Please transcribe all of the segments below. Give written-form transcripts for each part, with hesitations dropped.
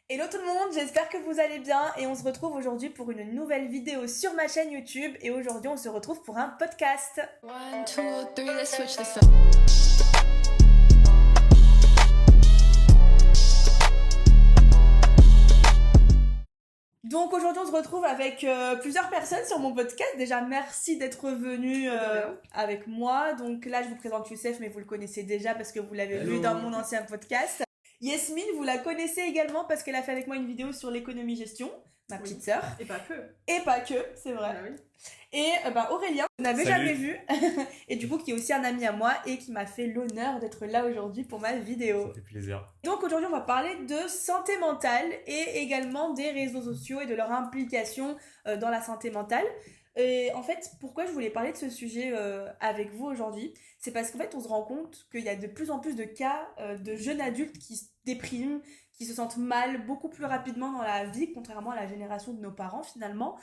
Hello tout le monde, j'espère que vous allez bien et on se retrouve aujourd'hui pour une nouvelle vidéo sur ma chaîne YouTube et aujourd'hui on se retrouve pour un podcast. 1, 2, 3, let's switch this up. Donc aujourd'hui on se retrouve avec plusieurs personnes sur mon podcast. Déjà merci d'être venu avec moi. Donc là je vous présente Youssef mais vous le connaissez déjà parce que vous l'avez vu dans mon ancien podcast. Yasmine, vous la connaissez également parce qu'elle a fait avec moi une vidéo sur l'économie-gestion, ma petite sœur. Et pas que. Et pas que, c'est vrai. Ah oui. Et Aurélien, vous n'avez Salut. jamais vu, et du coup qui est aussi un ami à moi et qui m'a fait l'honneur d'être là aujourd'hui pour ma vidéo. Ça fait plaisir. Donc aujourd'hui on va parler de santé mentale et également des réseaux sociaux et de leur implication dans la santé mentale. Et en fait, pourquoi je voulais parler de ce sujet avec vous aujourd'hui, c'est parce qu'en fait on se rend compte qu'il y a de plus en plus de cas de jeunes adultes qui se dépriment, qui se sentent mal beaucoup plus rapidement dans la vie, contrairement à la génération de nos parents finalement.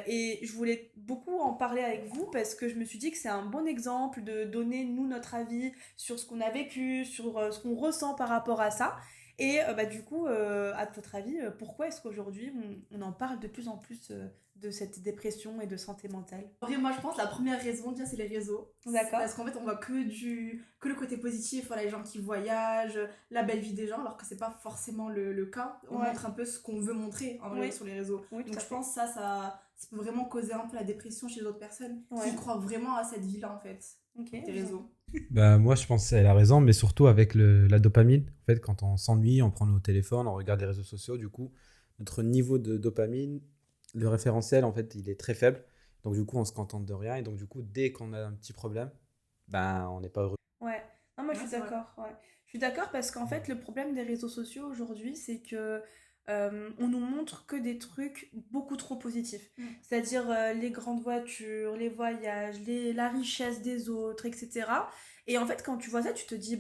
Et je voulais beaucoup en parler avec vous parce que je me suis dit que c'est un bon exemple de donner nous notre avis sur ce qu'on a vécu, sur ce qu'on ressent par rapport à ça. Et du coup, à votre avis, pourquoi est-ce qu'aujourd'hui on en parle de plus en plus de cette dépression et de santé mentale? En vrai, moi je pense que la première raison, déjà, c'est les réseaux. D'accord. Parce qu'en fait, on voit que le côté positif, voilà, les gens qui voyagent, la belle vie des gens, alors que c'est pas forcément le cas. On Ouais. montre un peu ce qu'on veut montrer en vrai Oui. sur les réseaux. Oui, tout Donc à je fait. pense que ça peut vraiment causer un peu la dépression chez d'autres personnes Ouais. qui croient vraiment à cette vie-là en fait, Ok. des réseaux. Bah, moi, je pense qu'elle a raison, mais surtout avec la dopamine. En fait, quand on s'ennuie, on prend nos téléphones, on regarde les réseaux sociaux, du coup, notre niveau de dopamine, le référentiel, en fait, il est très faible. Donc, du coup, on se contente de rien. Et donc, du coup, dès qu'on a un petit problème, ben, on n'est pas heureux. Ouais, non, moi je Ouais, suis c'est vrai. d'accord. Ouais. Je suis d'accord parce qu'en fait, le problème des réseaux sociaux aujourd'hui, c'est que on nous montre que des trucs beaucoup trop positifs. Mm. C'est-à-dire les grandes voitures, les voyages, la richesse des autres, etc. Et en fait, quand tu vois ça, tu te dis,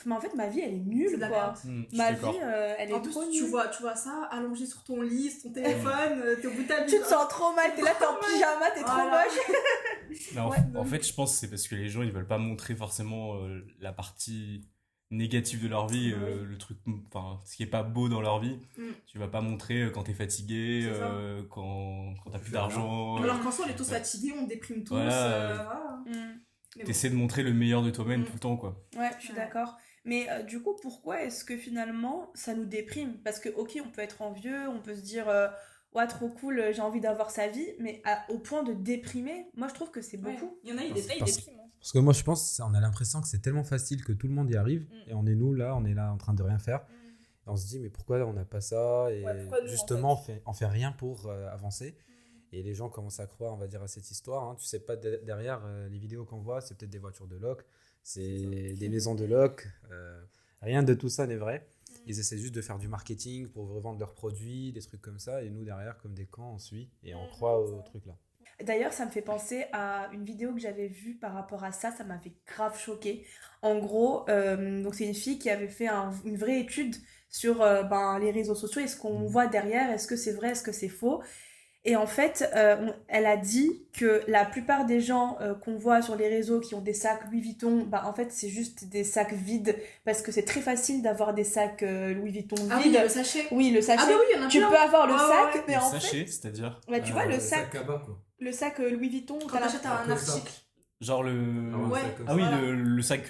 mais en fait, ma vie, elle est C'est nulle, de la quoi. merde. Je suis Ma d'accord. vie, elle est En plus, trop tu nulle. vois ça allongé sur ton lit, sur ton téléphone, t'es au bout de ta vie. Tu te sens trop mal, t'es là, t'es en pyjama, t'es trop Voilà. moche. Mais en, Ouais. en fait, je pense que c'est parce que les gens ils veulent pas montrer forcément la partie négative de leur vie, Ouais. le truc, enfin, ce qui est pas beau dans leur vie. Mm. Tu vas pas montrer quand t'es fatigué, C'est ça. quand t'as plus d'argent. Alors qu'en soi, on est tous fatigués, on déprime tous. Voilà. Voilà. Mm. Mais bon. T'essaies de montrer le meilleur de toi-même Mm. tout le temps, quoi. Ouais, je suis Ouais. d'accord. Mais du coup, pourquoi est-ce que finalement ça nous déprime? Parce que, ok, on peut être envieux, on peut se dire, ouais, trop cool, j'ai envie d'avoir sa vie, mais au point de déprimer, moi je trouve que c'est Ouais. beaucoup. Il y en a, ils Parce- dépriment. Hein. Parce que moi, je pense, on a l'impression que c'est tellement facile que tout le monde y arrive. Et on est là en train de rien faire. Et on se dit, mais pourquoi on n'a pas ça? Et Ouais, pourquoi nous, justement, en on fait rien pour avancer. Et les gens commencent à croire, on va dire, à cette histoire. Hein. Tu sais pas, derrière les vidéos qu'on voit, c'est peut-être des voitures de loc, c'est des maisons de loc. Rien de tout ça n'est vrai. Ils essaient juste de faire du marketing pour revendre leurs produits, des trucs comme ça. Et nous, derrière, comme des cons, on suit et on croit au truc là. D'ailleurs, ça me fait penser à une vidéo que j'avais vue par rapport à ça m'avait grave choquée. En gros, donc c'est une fille qui avait fait une vraie étude sur les réseaux sociaux et ce qu'on voit derrière, est-ce que c'est vrai, est-ce que c'est faux. Et en fait, elle a dit que la plupart des gens qu'on voit sur les réseaux qui ont des sacs Louis Vuitton, en fait, c'est juste des sacs vides parce que c'est très facile d'avoir des sacs Louis Vuitton Ah oui, vides. le sachet. Oui, le sachet. Ah bah oui, il y en a Tu plein. peux avoir le Ouais, sac, ouais. mais Le en sachet, c'est-à-dire fait, tu vois, le sac, sac à bas, quoi. le sac Louis Vuitton, Quand t'as la- t'achètes un comme ça. article. genre le. Ouais. Ah oui, Voilà. le sac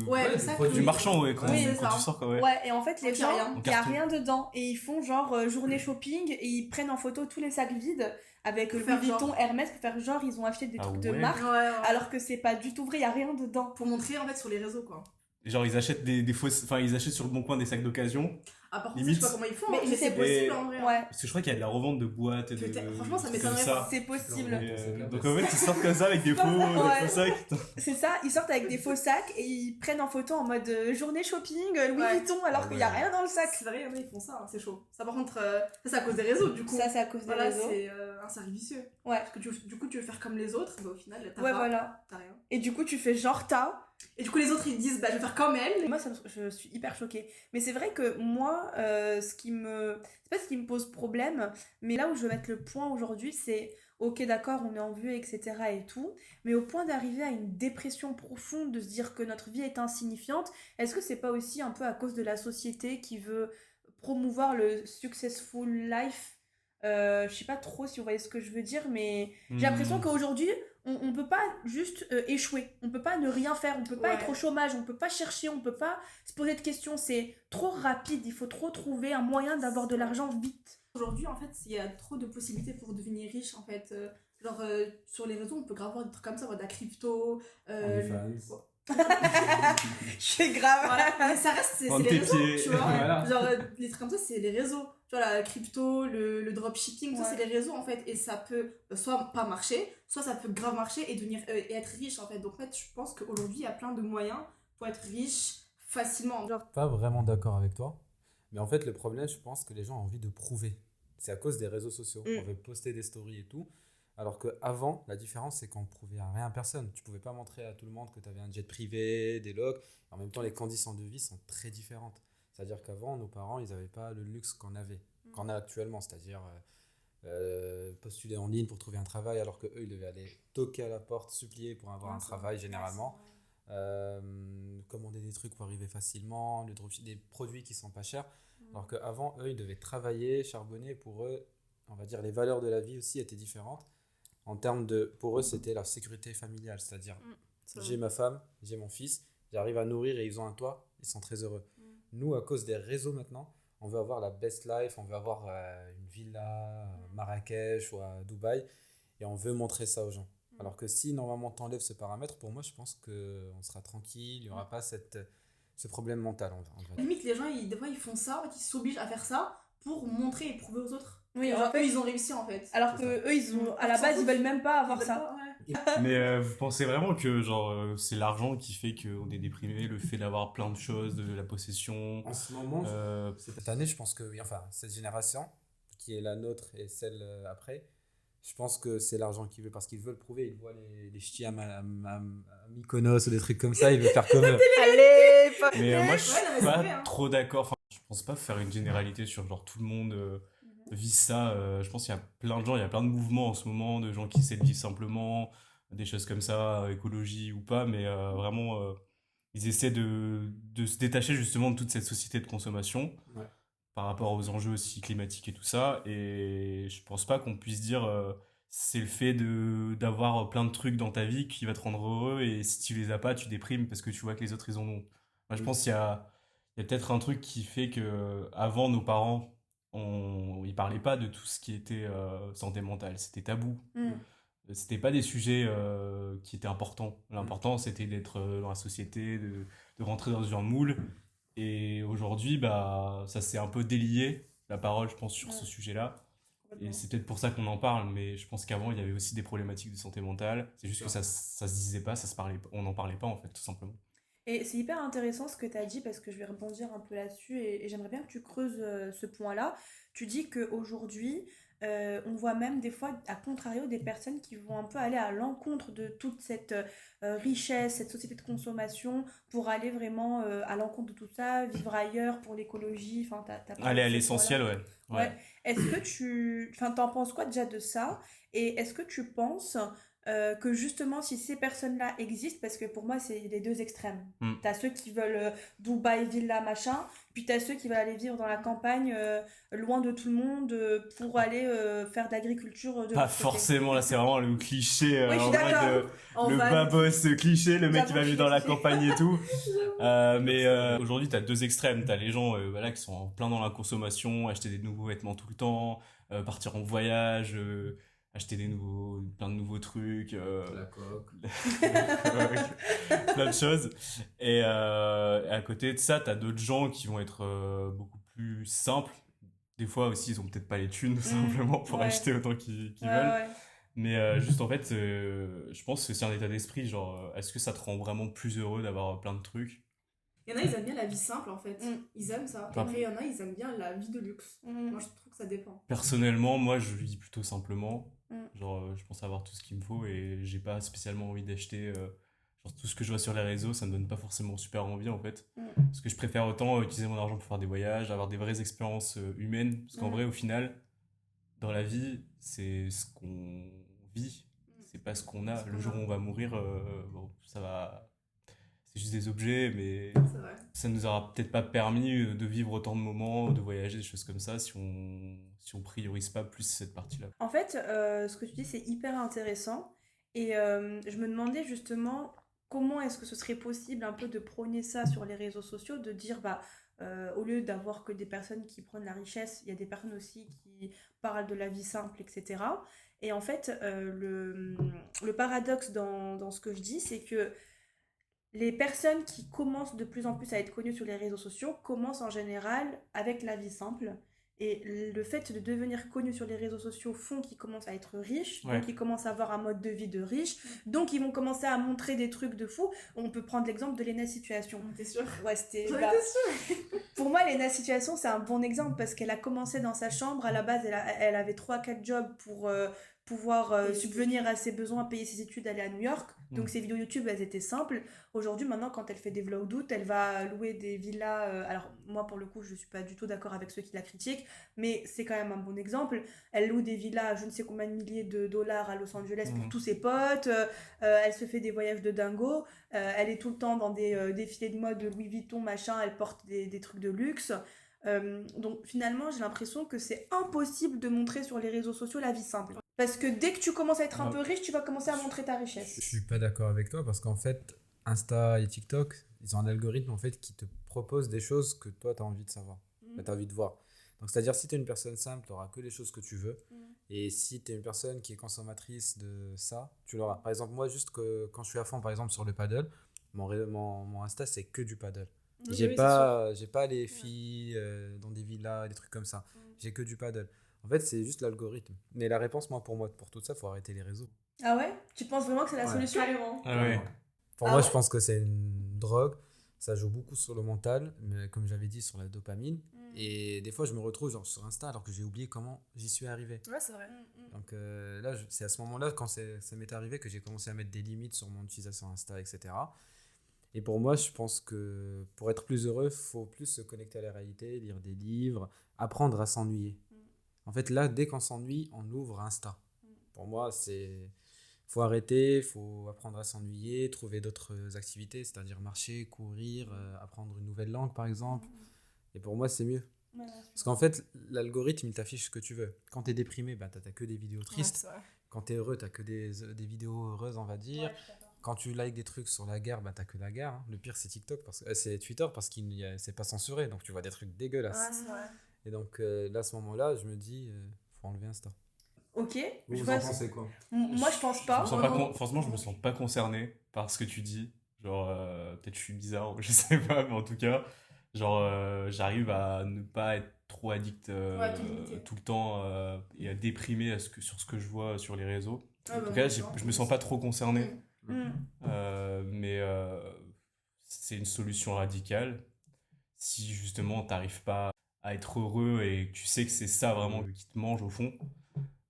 Ouais, le du sac. produit. du marchand, ouais, quand, Oui, c'est quand ça. tu sors, quoi, ouais. Ouais, et en fait, les Donc, il y a gens, rien. En il n'y a carton. rien dedans. Et ils font genre journée shopping et ils prennent en photo tous les sacs vides avec Pour Louis faire Vuitton, genre. Hermès, pour faire genre, ils ont acheté des Ah trucs de ouais. marque, Ouais, ouais. alors que c'est pas du tout vrai, il n'y a rien dedans. Pour montrer en fait sur les réseaux quoi. Genre, ils achètent des fausses. Enfin, ils achètent sur le bon coin des sacs d'occasion. À part ça, Limite. je sais pas comment ils font, Mais hein, mais c'est c'est- possible en vrai. hein. Ouais, Parce que je crois qu'il y a de la revente de boîtes et de. Putain, franchement, ça de m'étonnerait trucs comme pas. c'est possible. Et, donc en fait, ils sortent comme ça avec des faux Ouais. sacs. C'est ça, ils sortent avec des faux sacs et ils prennent en photo en mode journée shopping, Louis Ouais. Vuitton, alors Ah qu'il n'y a ouais. rien dans le sac. C'est vrai, il y en a, ils font ça, hein, c'est chaud. Ça par contre, ça c'est à cause des réseaux du coup. Ça, c'est à cause des Voilà, réseaux. c'est un cercle vicieux. Ouais. Parce que du coup, tu veux faire comme les autres, mais au final, t'as Ouais, pas, voilà. t'as rien. Et du coup, tu fais genre t'as. Et du coup, les autres ils disent, je vais faire comme elle. Moi, je suis hyper choquée. Mais c'est vrai que moi, c'est pas ce qui me pose problème, mais là où je veux mettre le point aujourd'hui, c'est ok, d'accord, on est en vue, etc. et tout, mais au point d'arriver à une dépression profonde, de se dire que notre vie est insignifiante, est-ce que c'est pas aussi un peu à cause de la société qui veut promouvoir le successful life. Je sais pas trop si vous voyez ce que je veux dire, mais j'ai l'impression qu'aujourd'hui, on peut pas juste échouer. On peut pas ne rien faire. On peut pas être au chômage. On peut pas chercher. On peut pas se poser de questions. C'est trop rapide. Il faut trop trouver un moyen d'avoir de l'argent vite. Aujourd'hui, en fait, il y a trop de possibilités pour devenir riche, en fait. Sur les réseaux, on peut grave voir des trucs comme ça, voir de la crypto. OnlyFans. Je suis grave. Voilà. Mais ça reste, c'est Vendre les tes réseaux, pieds. tu vois. Voilà. Genre, les trucs comme ça, c'est les réseaux. Tu vois, la crypto, le dropshipping, ça, Ouais. c'est les réseaux, en fait. Et ça peut soit pas marcher, soit ça peut grave marcher et devenir, et être riche, en fait. Donc, en fait, je pense qu'aujourd'hui, il y a plein de moyens pour être riche facilement. Genre, Pas vraiment d'accord avec toi. Mais en fait, le problème, je pense que les gens ont envie de prouver. C'est à cause des réseaux sociaux. On veut poster des stories et tout. Alors qu'avant, la différence, c'est qu'on ne prouvait à rien à personne. Tu ne pouvais pas montrer à tout le monde que tu avais un jet privé, des locs. En même temps, les conditions de vie sont très différentes. C'est-à-dire qu'avant, nos parents, ils n'avaient pas le luxe qu'on avait, qu'on a actuellement. C'est-à-dire postuler en ligne pour trouver un travail, alors qu'eux, ils devaient aller toquer à la porte, supplier pour avoir un travail, généralement. Commander des trucs pour arriver facilement, des produits qui sont pas chers. Alors qu'avant, eux, ils devaient travailler, charbonner. Pour eux, on va dire, les valeurs de la vie aussi étaient différentes. En termes de, pour eux, c'était la sécurité familiale. C'est-à-dire, j'ai ma femme, j'ai mon fils, j'arrive à nourrir et ils ont un toit, ils sont très heureux. Nous, à cause des réseaux maintenant, on veut avoir la best life, on veut avoir une villa à Marrakech ou à Dubaï et on veut montrer ça aux gens. Alors que si normalement tu enlèves ce paramètre, pour moi, je pense qu'on sera tranquille, il n'y aura pas ce problème mental. En vrai. limite, les gens, des fois, ils font ça, ils s'obligent à faire ça pour montrer et prouver aux autres. Oui, Genre, en fait, eux, ils ont réussi, en fait. alors que eux, ils ont, à la base, ils veulent même pas avoir Ils veulent ça. pas, ouais. Mais vous pensez vraiment que genre c'est l'argent qui fait qu'on est déprimé, le fait d'avoir plein de choses, de la possession En ce moment, euh, cette année, je pense que oui, enfin, cette génération, qui est la nôtre et celle après, je pense que c'est l'argent qu'ils veulent parce qu'ils veulent prouver. Ils voient les ch'tis à Mykonos ou des trucs comme ça, ils veulent faire comme eux. Allez, Mais moi je suis Ouais, non, mais c'est pas vrai, hein. trop d'accord. Enfin, je pense pas faire une généralité sur genre tout le monde vit ça. Je pense qu'il y a plein de gens, il y a plein de mouvements en ce moment, de gens qui essaient de vivre simplement, des choses comme ça, écologie ou pas, mais vraiment ils essaient de se détacher justement de toute cette société de consommation Ouais. par rapport aux enjeux aussi climatiques et tout ça. Et je pense pas qu'on puisse dire c'est le fait d'avoir plein de trucs dans ta vie qui va te rendre heureux et si tu les as pas, tu déprimes parce que tu vois que les autres ils en ont. Moi je pense qu'il y a peut-être un truc qui fait que avant nos parents ils parlaient pas de tout ce qui était santé mentale, c'était tabou. C'était pas des sujets qui étaient importants. L'important c'était d'être dans la société, de rentrer dans un moule. Et aujourd'hui, bah, ça s'est un peu délié, la parole, je pense, sur ce sujet-là. Et c'est peut-être pour ça qu'on en parle, mais je pense qu'avant, il y avait aussi des problématiques de santé mentale. C'est juste que ça se disait pas, ça se parlait pas, on n'en parlait pas, en fait, tout simplement. Et c'est hyper intéressant ce que tu as dit parce que je vais rebondir un peu là-dessus et j'aimerais bien que tu creuses ce point-là. Tu dis qu'aujourd'hui, on voit même des fois, à contrario, des personnes qui vont un peu aller à l'encontre de toute cette richesse, cette société de consommation pour aller vraiment à l'encontre de tout ça, vivre ailleurs pour l'écologie. Enfin, t'as parlé Aller à de ce l'essentiel, point-là. ouais. Ouais. Est-ce que enfin, t'en penses quoi déjà de ça? Et est-ce que tu penses que justement, si ces personnes-là existent, parce que pour moi, c'est les deux extrêmes. Mm. T'as ceux qui veulent Dubaï, villa, machin, puis t'as ceux qui veulent aller vivre dans la campagne, loin de tout le monde, pour aller faire de l'agriculture de Pas l'autre côté. forcément, là, c'est vraiment le cliché, Oui, je suis en mode, d'accord. En le van. babos cliché, le mec qui va J'avoue, vivre dans la cliché. campagne et tout. Mais aujourd'hui, t'as deux extrêmes. T'as les gens voilà, qui sont en plein dans la consommation, acheter des nouveaux vêtements tout le temps, partir en voyage, acheter plein de nouveaux trucs, La coque. plein de choses. Et à côté de ça, t'as d'autres gens qui vont être beaucoup plus simples. Des fois aussi, ils ont peut-être pas les thunes, tout simplement, pour ouais. acheter autant qu'ils Ouais, veulent. ouais. Mais juste en fait, je pense que c'est un état d'esprit, genre, est-ce que ça te rend vraiment plus heureux d'avoir plein de trucs? Il y en a, ils aiment bien la vie simple, en fait. Mm. Ils aiment ça. Ah. Après, il y en a, ils aiment bien la vie de luxe. Mm. Moi, je trouve que ça dépend. Personnellement, moi, je vis plutôt simplement. Mm. Genre, je pense avoir tout ce qu'il me faut et j'ai pas spécialement envie d'acheter. Genre, tout ce que je vois sur les réseaux, ça me donne pas forcément super envie, en fait. Mm. Parce que je préfère autant utiliser mon argent pour faire des voyages, avoir des vraies expériences humaines. Parce qu'en Mm. vrai, au final, dans la vie, c'est ce qu'on vit. C'est pas ce qu'on a. Le jour où on va mourir, bon, ça va. c'est juste des objets, mais C'est vrai. ça nous aura peut-être pas permis de vivre autant de moments, de voyager, des choses comme ça, si on priorise pas plus cette partie-là. En fait, ce que tu dis, c'est hyper intéressant. Et je me demandais justement comment est-ce que ce serait possible un peu de prôner ça sur les réseaux sociaux, de dire, bah, au lieu d'avoir que des personnes qui prônent la richesse, il y a des personnes aussi qui parlent de la vie simple, etc. Et en fait, le paradoxe dans ce que je dis, c'est que les personnes qui commencent de plus en plus à être connues sur les réseaux sociaux commencent en général avec la vie simple. Et le fait de devenir connu sur les réseaux sociaux font qu'ils commencent à être riches, Ouais. donc ils commencent à avoir un mode de vie de riche, donc ils vont commencer à montrer des trucs de fou. On peut prendre l'exemple de Lena Situation. T'es sûr? Ouais, c'était... J'en bah, étais sûre. pour moi, Lena Situation, c'est un bon exemple parce qu'elle a commencé dans sa chambre. À la base, elle avait 3-4 jobs pour pouvoir Payer ses subvenir à ses besoins, payer ses études, aller à New York. Donc Mm. ses vidéos YouTube, elles étaient simples. Aujourd'hui, maintenant, quand elle fait des vlogs d'août, elle va louer des villas. Alors, moi, pour le coup, je suis pas du tout d'accord avec ceux qui la critiquent, mais c'est quand même un bon exemple. Elle loue des villas à je ne sais combien de milliers de dollars à Los Angeles pour Mm. tous ses potes. Elle se fait des voyages de dingo. Elle est tout le temps dans des défilés de mode de Louis Vuitton, machin. Elle porte des trucs de luxe. Donc finalement, j'ai l'impression que c'est impossible de montrer sur les réseaux sociaux la vie simple. Parce que dès que tu commences à être un Ah. peu riche, tu vas commencer à montrer ta Je richesse. suis pas d'accord avec toi parce qu'en fait, Insta et TikTok, ils ont un algorithme en fait qui te propose des choses que toi tu as envie de savoir, Mhm. tu as envie de voir. Donc c'est-à-dire si tu es une personne simple, tu auras que les choses que tu veux. Mhm. Et si tu es une personne qui est consommatrice de ça, tu l'auras. Par exemple, moi juste que quand je suis à fond par exemple sur le paddle, mon Insta c'est que du paddle. Oui, J'ai oui, pas les filles dans des villas, des trucs comme ça. J'ai que du paddle. En fait, c'est juste l'algorithme. Mais la réponse, pour tout ça, faut arrêter les réseaux. Ah ouais? Tu penses vraiment que c'est la Ouais. solution? Carrément. Ah ouais. Pour Ah moi, ouais. je pense que c'est une drogue. Ça joue beaucoup sur le mental, mais comme j'avais dit, sur la dopamine. Et des fois, je me retrouve genre, sur Insta alors que j'ai oublié comment j'y suis arrivé. Ouais, c'est vrai. Donc là, c'est à ce moment-là, quand ça m'est arrivé, que j'ai commencé à mettre des limites sur mon utilisation Insta, etc. Et pour moi, je pense que pour être plus heureux, il faut plus se connecter à la réalité, lire des livres, apprendre à s'ennuyer. En fait, là, dès qu'on s'ennuie, on ouvre Insta. Pour moi, faut arrêter, faut apprendre à s'ennuyer, trouver d'autres activités, c'est-à-dire marcher, courir, apprendre une nouvelle langue, par exemple. Et pour moi, c'est mieux. Parce qu'en fait, l'algorithme, il t'affiche ce que tu veux. Quand tu es déprimé, bah, t'as que des vidéos tristes. Quand tu es heureux, tu que des vidéos heureuses, on va dire. Quand tu likes des trucs sur la guerre, bah, t'as que la guerre. Hein. Le pire, c'est TikTok, c'est Twitter, parce que c'est pas censuré. Donc, tu vois des trucs dégueulasses. c'est vrai. Et donc, là, à ce moment-là, je me dis, faut enlever Insta. Ok. Vous, je vous vois- en pensez quoi? Moi, je pense pas. Je me sens pas franchement, je me sens pas concerné par ce que tu dis. Genre, peut-être je suis bizarre, ou je sais pas, mais en tout cas, genre, j'arrive à ne pas être trop addict Ouais, te limiter. tout le temps et à déprimer sur ce que je vois sur les réseaux. Ouais, En bah, tout cas, moi, je me sens pas trop concerné, Mm. mais c'est une solution radicale. Si justement t'arrives pas à être heureux et que tu sais que c'est ça vraiment qui te mange au fond.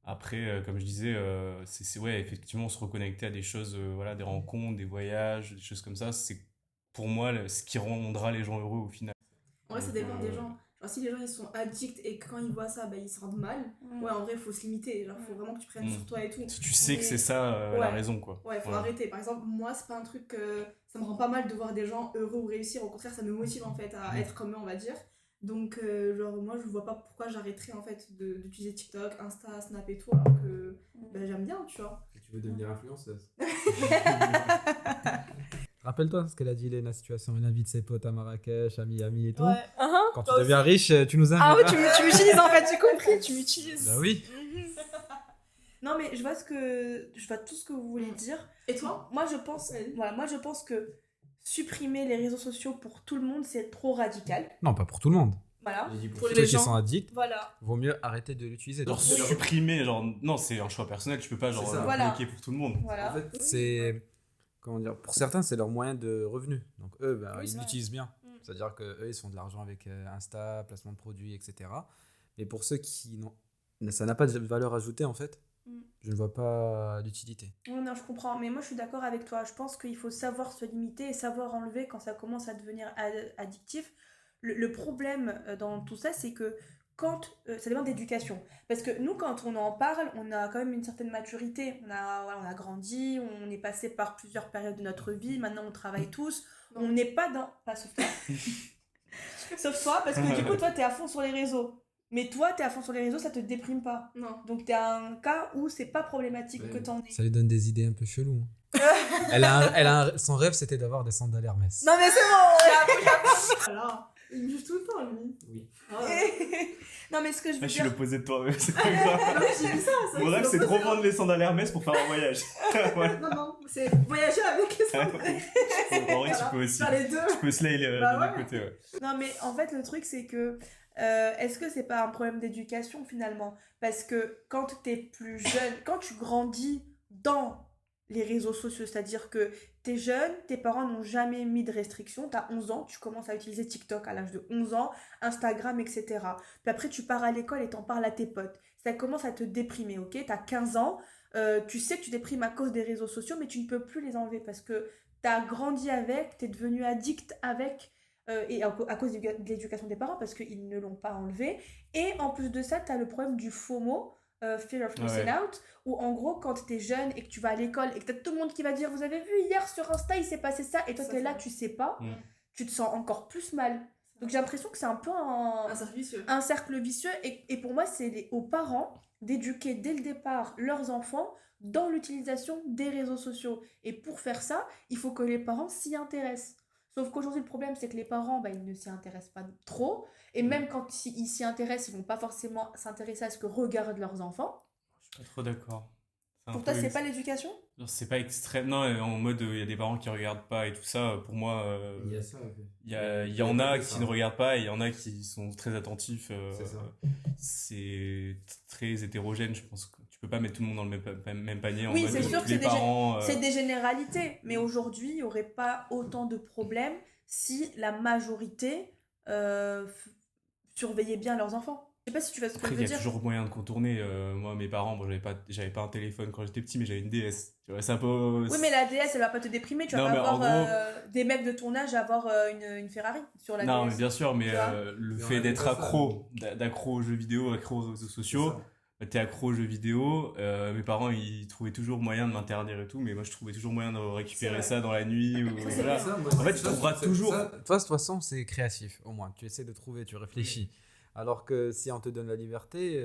Après, comme je disais, ouais, effectivement se reconnecter à des choses, voilà, des rencontres, des voyages, des choses comme ça, c'est pour moi ce qui rendra les gens heureux au final. En vrai, ça dépend des gens. Genre, si les gens ils sont addicts et que quand ils voient ça, bah, ils se rendent mal, ouais, en vrai, faut se limiter. Genre, faut vraiment que tu prennes Mm. sur toi et tout. Si tu sais que Mais- c'est ça la Ouais. raison, quoi. Ouais, faut Ouais. arrêter. Par exemple, moi, c'est pas un truc que ça me rend pas mal de voir des gens heureux ou réussir. Au contraire, ça me motive en fait à être comme eux, on va dire. Donc, genre, moi, je vois pas pourquoi j'arrêterais en fait d'utiliser TikTok, Insta, Snap et tout, alors que bah, j'aime bien, tu vois. Tu veux devenir influenceuse? Rappelle-toi ce qu'elle a dit, Léna Situation. Elle invite ses potes à Marrakech, à Miami et tout. Ouais. Quand tu deviens riche, tu nous invites. Ah ouais, tu m'utilises en fait, j'ai compris, tu m'utilises. Bah oui. Non mais je vois tout ce que vous voulez dire. Et toi? Moi je pense, Ouais. voilà, moi je pense que supprimer les réseaux sociaux pour tout le monde c'est trop radical. Non, pas pour tout le monde. Voilà. J'ai dit pour Pour ceux les qui gens. sont addicts, Voilà. vaut mieux arrêter de l'utiliser. Genre Donc, supprimer, genre, non, c'est un choix personnel, tu peux pas genre C'est ça. Voilà. bloquer pour tout le monde. Voilà. en fait, c'est. Comment dire? Pour certains, c'est leur moyen de revenu. Donc, eux, bah, Oui, c'est ils vrai. l'utilisent bien. Mm. C'est-à-dire qu'eux, ils se font de l'argent avec Insta, placement de produits, etc. Mais pour ceux qui n'ont. Ça n'a pas de valeur ajoutée, en fait. Mm. Je ne vois pas l'utilité. Oui, non, je comprends, mais moi je suis d'accord avec toi. Je pense qu'il faut savoir se limiter et savoir enlever quand ça commence à devenir addictif. Le problème dans tout ça, c'est que ça demande d'éducation. Parce que nous, quand on en parle, on a quand même une certaine maturité. On a grandi, on est passé par plusieurs périodes de notre vie. Maintenant, on travaille tous. Non. On n'est pas dans... Pas sauf toi. Sauf toi, parce que du coup, toi, t'es à fond sur les réseaux. Mais toi, t'es à fond sur les réseaux, ça te déprime pas. Non. Donc, t'es un cas où c'est pas problématique que t'en aies. Ça lui donne des idées un peu cheloues. Son rêve, c'était d'avoir des sandales Hermès. Non, mais c'est bon! Voilà. Il me juge tout le temps, lui. Oui. Ah ouais. Non, mais ce que je veux Là, je suis dire... l'opposé de toi, mais c'est pas grave. Non, mais j'ai vu ça. Mon rêve, c'est de revendre les sandales Hermès pour faire un voyage. Voilà. Non, c'est voyager avec les En sandales. vrai, tu peux aussi. Faire les deux. Tu peux slay Bah de ouais. l'autre côté, ouais. Non, mais en fait, le truc, c'est que est-ce que c'est pas un problème d'éducation finalement? Parce que quand t'es plus jeune, quand tu grandis dans les réseaux sociaux, c'est-à-dire que t'es jeune, tes parents n'ont jamais mis de restrictions, t'as 11 ans, tu commences à utiliser TikTok à l'âge de 11 ans, Instagram, etc. Puis après, tu pars à l'école et t'en parles à tes potes. Ça commence à te déprimer, ok? T'as 15 ans, tu sais que tu déprimes à cause des réseaux sociaux, mais tu ne peux plus les enlever parce que t'as grandi avec, t'es devenu addict avec. Et à cause de l'éducation des parents parce qu'ils ne l'ont pas enlevé. Et en plus de ça, tu as le problème du FOMO, Fear of Missing Ouais. Out, où en gros, quand tu es jeune et que tu vas à l'école et que tu as tout le monde qui va dire vous avez vu hier sur Insta, il s'est passé ça, et toi Ça, tu es là, ça. tu sais pas, Mm. tu te sens encore plus mal. Donc j'ai l'impression que c'est un peu Un cercle vicieux. un cercle vicieux. Et pour moi, c'est aux parents d'éduquer dès le départ leurs enfants dans l'utilisation des réseaux sociaux. Et pour faire ça, il faut que les parents s'y intéressent. Sauf qu'aujourd'hui, le problème, c'est que les parents, ils ne s'y intéressent pas trop. Et même quand ils s'y intéressent, ils vont pas forcément s'intéresser à ce que regardent leurs enfants. Je suis pas trop d'accord. C'est un Pour toi, peu c'est pas l'éducation? genre, c'est pas extrême. Non, en mode, il y a des parents qui regardent pas et tout ça. Pour moi, Il y a ça. il y en a qui ne regardent pas et il y en a qui sont très attentifs. C'est ça. C'est très hétérogène, je pense. Que tu peux pas mettre tout le monde dans le même panier. En Oui, mode, c'est sûr tous que les c'est des parents. C'est des généralités. Mais aujourd'hui, il n'y aurait pas autant de problèmes si la majorité surveillait bien leurs enfants. Je sais pas si tu vois ce que Après, je il veux y a dire. toujours moyen de contourner. Moi, mes parents, bon, j'avais pas un téléphone quand j'étais petit, mais j'avais une DS. Tu vois, c'est un peu. Oui, mais la DS, elle va pas te déprimer. Tu vas Non, pas mais en avoir gros- des mecs de ton âge avoir une Ferrari sur la Non, DS. mais bien sûr, mais Tu vois. le Mais on fait a d'être pas ça, d'accro aux jeux vidéo, accro aux réseaux sociaux, t'es accro aux jeux vidéo. Mes parents, ils trouvaient toujours moyen de m'interdire et tout, mais moi, je trouvais toujours moyen de C'est récupérer vrai. ça dans la nuit. Ou, c'est voilà. En fait, tu trouveras toujours. Toi, de toute façon, c'est créatif, au moins. Tu essaies de trouver, tu réfléchis. Alors que si on te donne la liberté,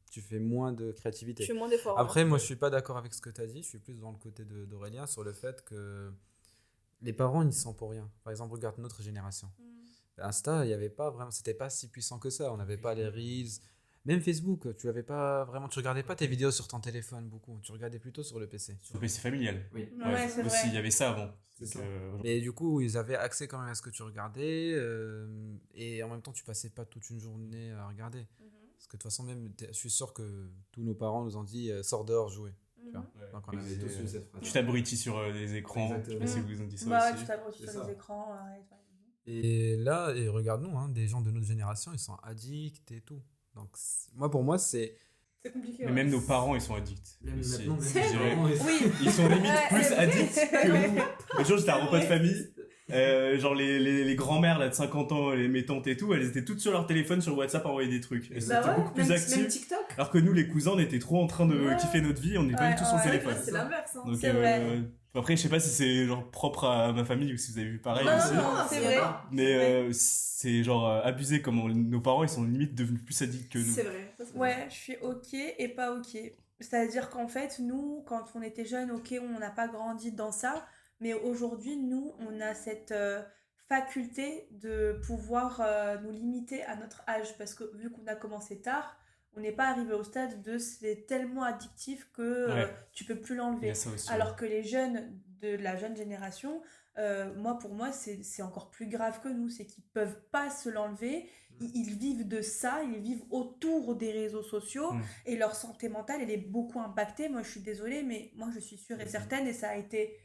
tu fais moins de créativité. Je fais moins d'efforts. Après, moi, je suis pas d'accord avec ce que tu as dit. Je suis plus dans le côté d'Aurélien sur le fait que les parents, ils sont pour rien. Par exemple, regarde notre génération. Insta, il y avait pas vraiment, c'était pas si puissant que ça. On n'avait pas les reels. Même Facebook, tu avais pas vraiment, tu regardais pas tes vidéos sur ton téléphone beaucoup. Tu regardais plutôt sur le PC. Sur le PC familial. Oui. Ouais, c'est aussi, vrai. il y avait ça avant. C'est Donc, ça. aujourd'hui- Mais du coup, ils avaient accès quand même à ce que tu regardais. Et en même temps, tu passais pas toute une journée à regarder. Parce que de toute façon, même, je suis sûr que tous nos parents nous ont dit sors dehors, jouer. Tu vois. Ouais. Donc on avait tous eu cette phrase. Tu t'abrutis sur les écrans. Je sais pas si Exactement. vous ont dit ça Bah ouais, aussi. tu t'abrutis C'est sur ça. les écrans. Ouais. Et là, et regarde-nous, hein, des gens de notre génération, ils sont addicts et tout. Donc, moi, pour moi, c'est. C'est compliqué. Mais ouais. même nos parents, ils sont addicts. Même aussi. maintenant, même C'est les vrai. parents, Oui. Ils sont limite Ouais, plus c'est addicts vrai. que nous. L'autre jour, j'étais à un C'est repas de vrai. famille. Genre les grands-mères là, de 50 ans, mes tantes et tout, elles étaient toutes sur leur téléphone, sur WhatsApp, à envoyer des trucs. Elles Bah étaient ouais, beaucoup plus même actives. TikTok. Alors que nous, les cousins, on était trop en train de Ouais. kiffer notre vie, on n'est pas Ouais, du tout sur le ouais. téléphone. C'est l'inverse. Hein. Donc, C'est vrai. après, je sais pas si c'est genre propre à ma famille ou si vous avez vu pareil Non, aussi. non, c'est vrai. Mais c'est genre abusé comment nos parents ils sont limite devenus plus addicts que nous. C'est vrai. Ça, c'est vrai. Ouais, je suis ok et pas ok. C'est-à-dire qu'en fait, nous, quand on était jeunes, ok, on n'a pas grandi dans ça, mais aujourd'hui, nous, on a cette faculté de pouvoir nous limiter à notre âge, parce que vu qu'on a commencé tard, on n'est pas arrivé au stade de c'est tellement addictif que Ouais. tu peux plus Il y l'enlever. a ça aussi. Alors que les jeunes de la jeune génération, pour moi, c'est encore plus grave que nous. C'est qu'ils peuvent pas se l'enlever. Ils vivent de ça, ils vivent autour des réseaux sociaux Mm. et leur santé mentale, elle est beaucoup impactée. Moi, je suis désolée, mais moi, je suis sûre et certaine et ça a été...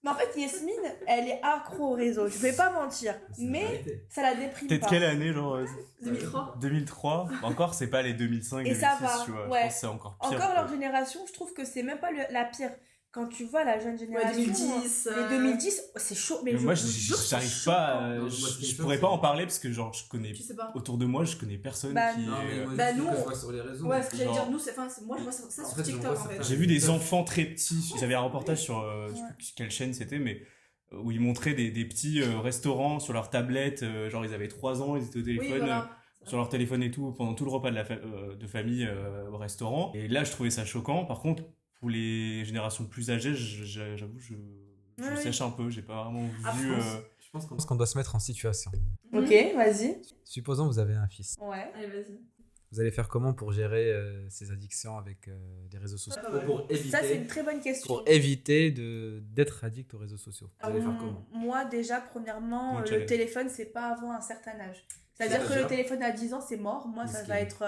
Mais en fait, Yasmine, elle est accro au réseau. Je vais pas mentir, mais ça la déprime Peut-être pas. quelle année, genre 2003. 2003 Encore, c'est pas les 2005, Et 2006, ça va, tu vois. ouais. Je pense que c'est encore pire. Encore quoi. leur génération, je trouve que c'est même pas la pire. quand tu vois la jeune Ouais, génération, 2010. les 2010, c'est chaud. Mais Mais moi, je vous jure, c'est j'arrive choquant. pas. Non, moi, ce qui Je me pourrais choque, pas c'est- en parler parce que, genre, je connais. Tu sais pas. Autour de moi, je connais personne Bah, qui. Non, mais moi, Bah, juste nous, ce que je on- vois sur les réseaux. Ouais, ce que j'allais Genre- dire, nous, moi je vois ça En sur fait, je TikTok vois en ça. fait. J'ai vu des enfants très petits. J'avais un reportage sur je sais Ouais. plus quelle chaîne c'était, mais où ils montraient des petits restaurants sur leur tablette. Genre, ils avaient 3 ans, ils étaient au Oui, téléphone. voilà. Sur leur téléphone et tout, pendant tout le repas de famille au restaurant. Et là, je trouvais ça choquant. Par contre, pour les générations plus âgées, j'avoue, je Ouais, sèche un peu. J'ai pas vraiment Ah, vu. Je pense qu'on doit se mettre en situation. Ok, vas-y. Supposons que vous avez un fils. Ouais. Allez, vas-y. Vous allez faire comment pour gérer ses addictions avec les réseaux sociaux? Pas mal. Pour Ça, c'est une très bonne question. pour éviter d'être addict aux réseaux sociaux. Vous allez faire Hum, comment? Moi, déjà, premièrement, Mon le challenge. téléphone, c'est pas avant un certain âge. C'est-à-dire que C'est-à-dire le téléphone à 10 ans, c'est mort. Moi, ça Miskin. va être.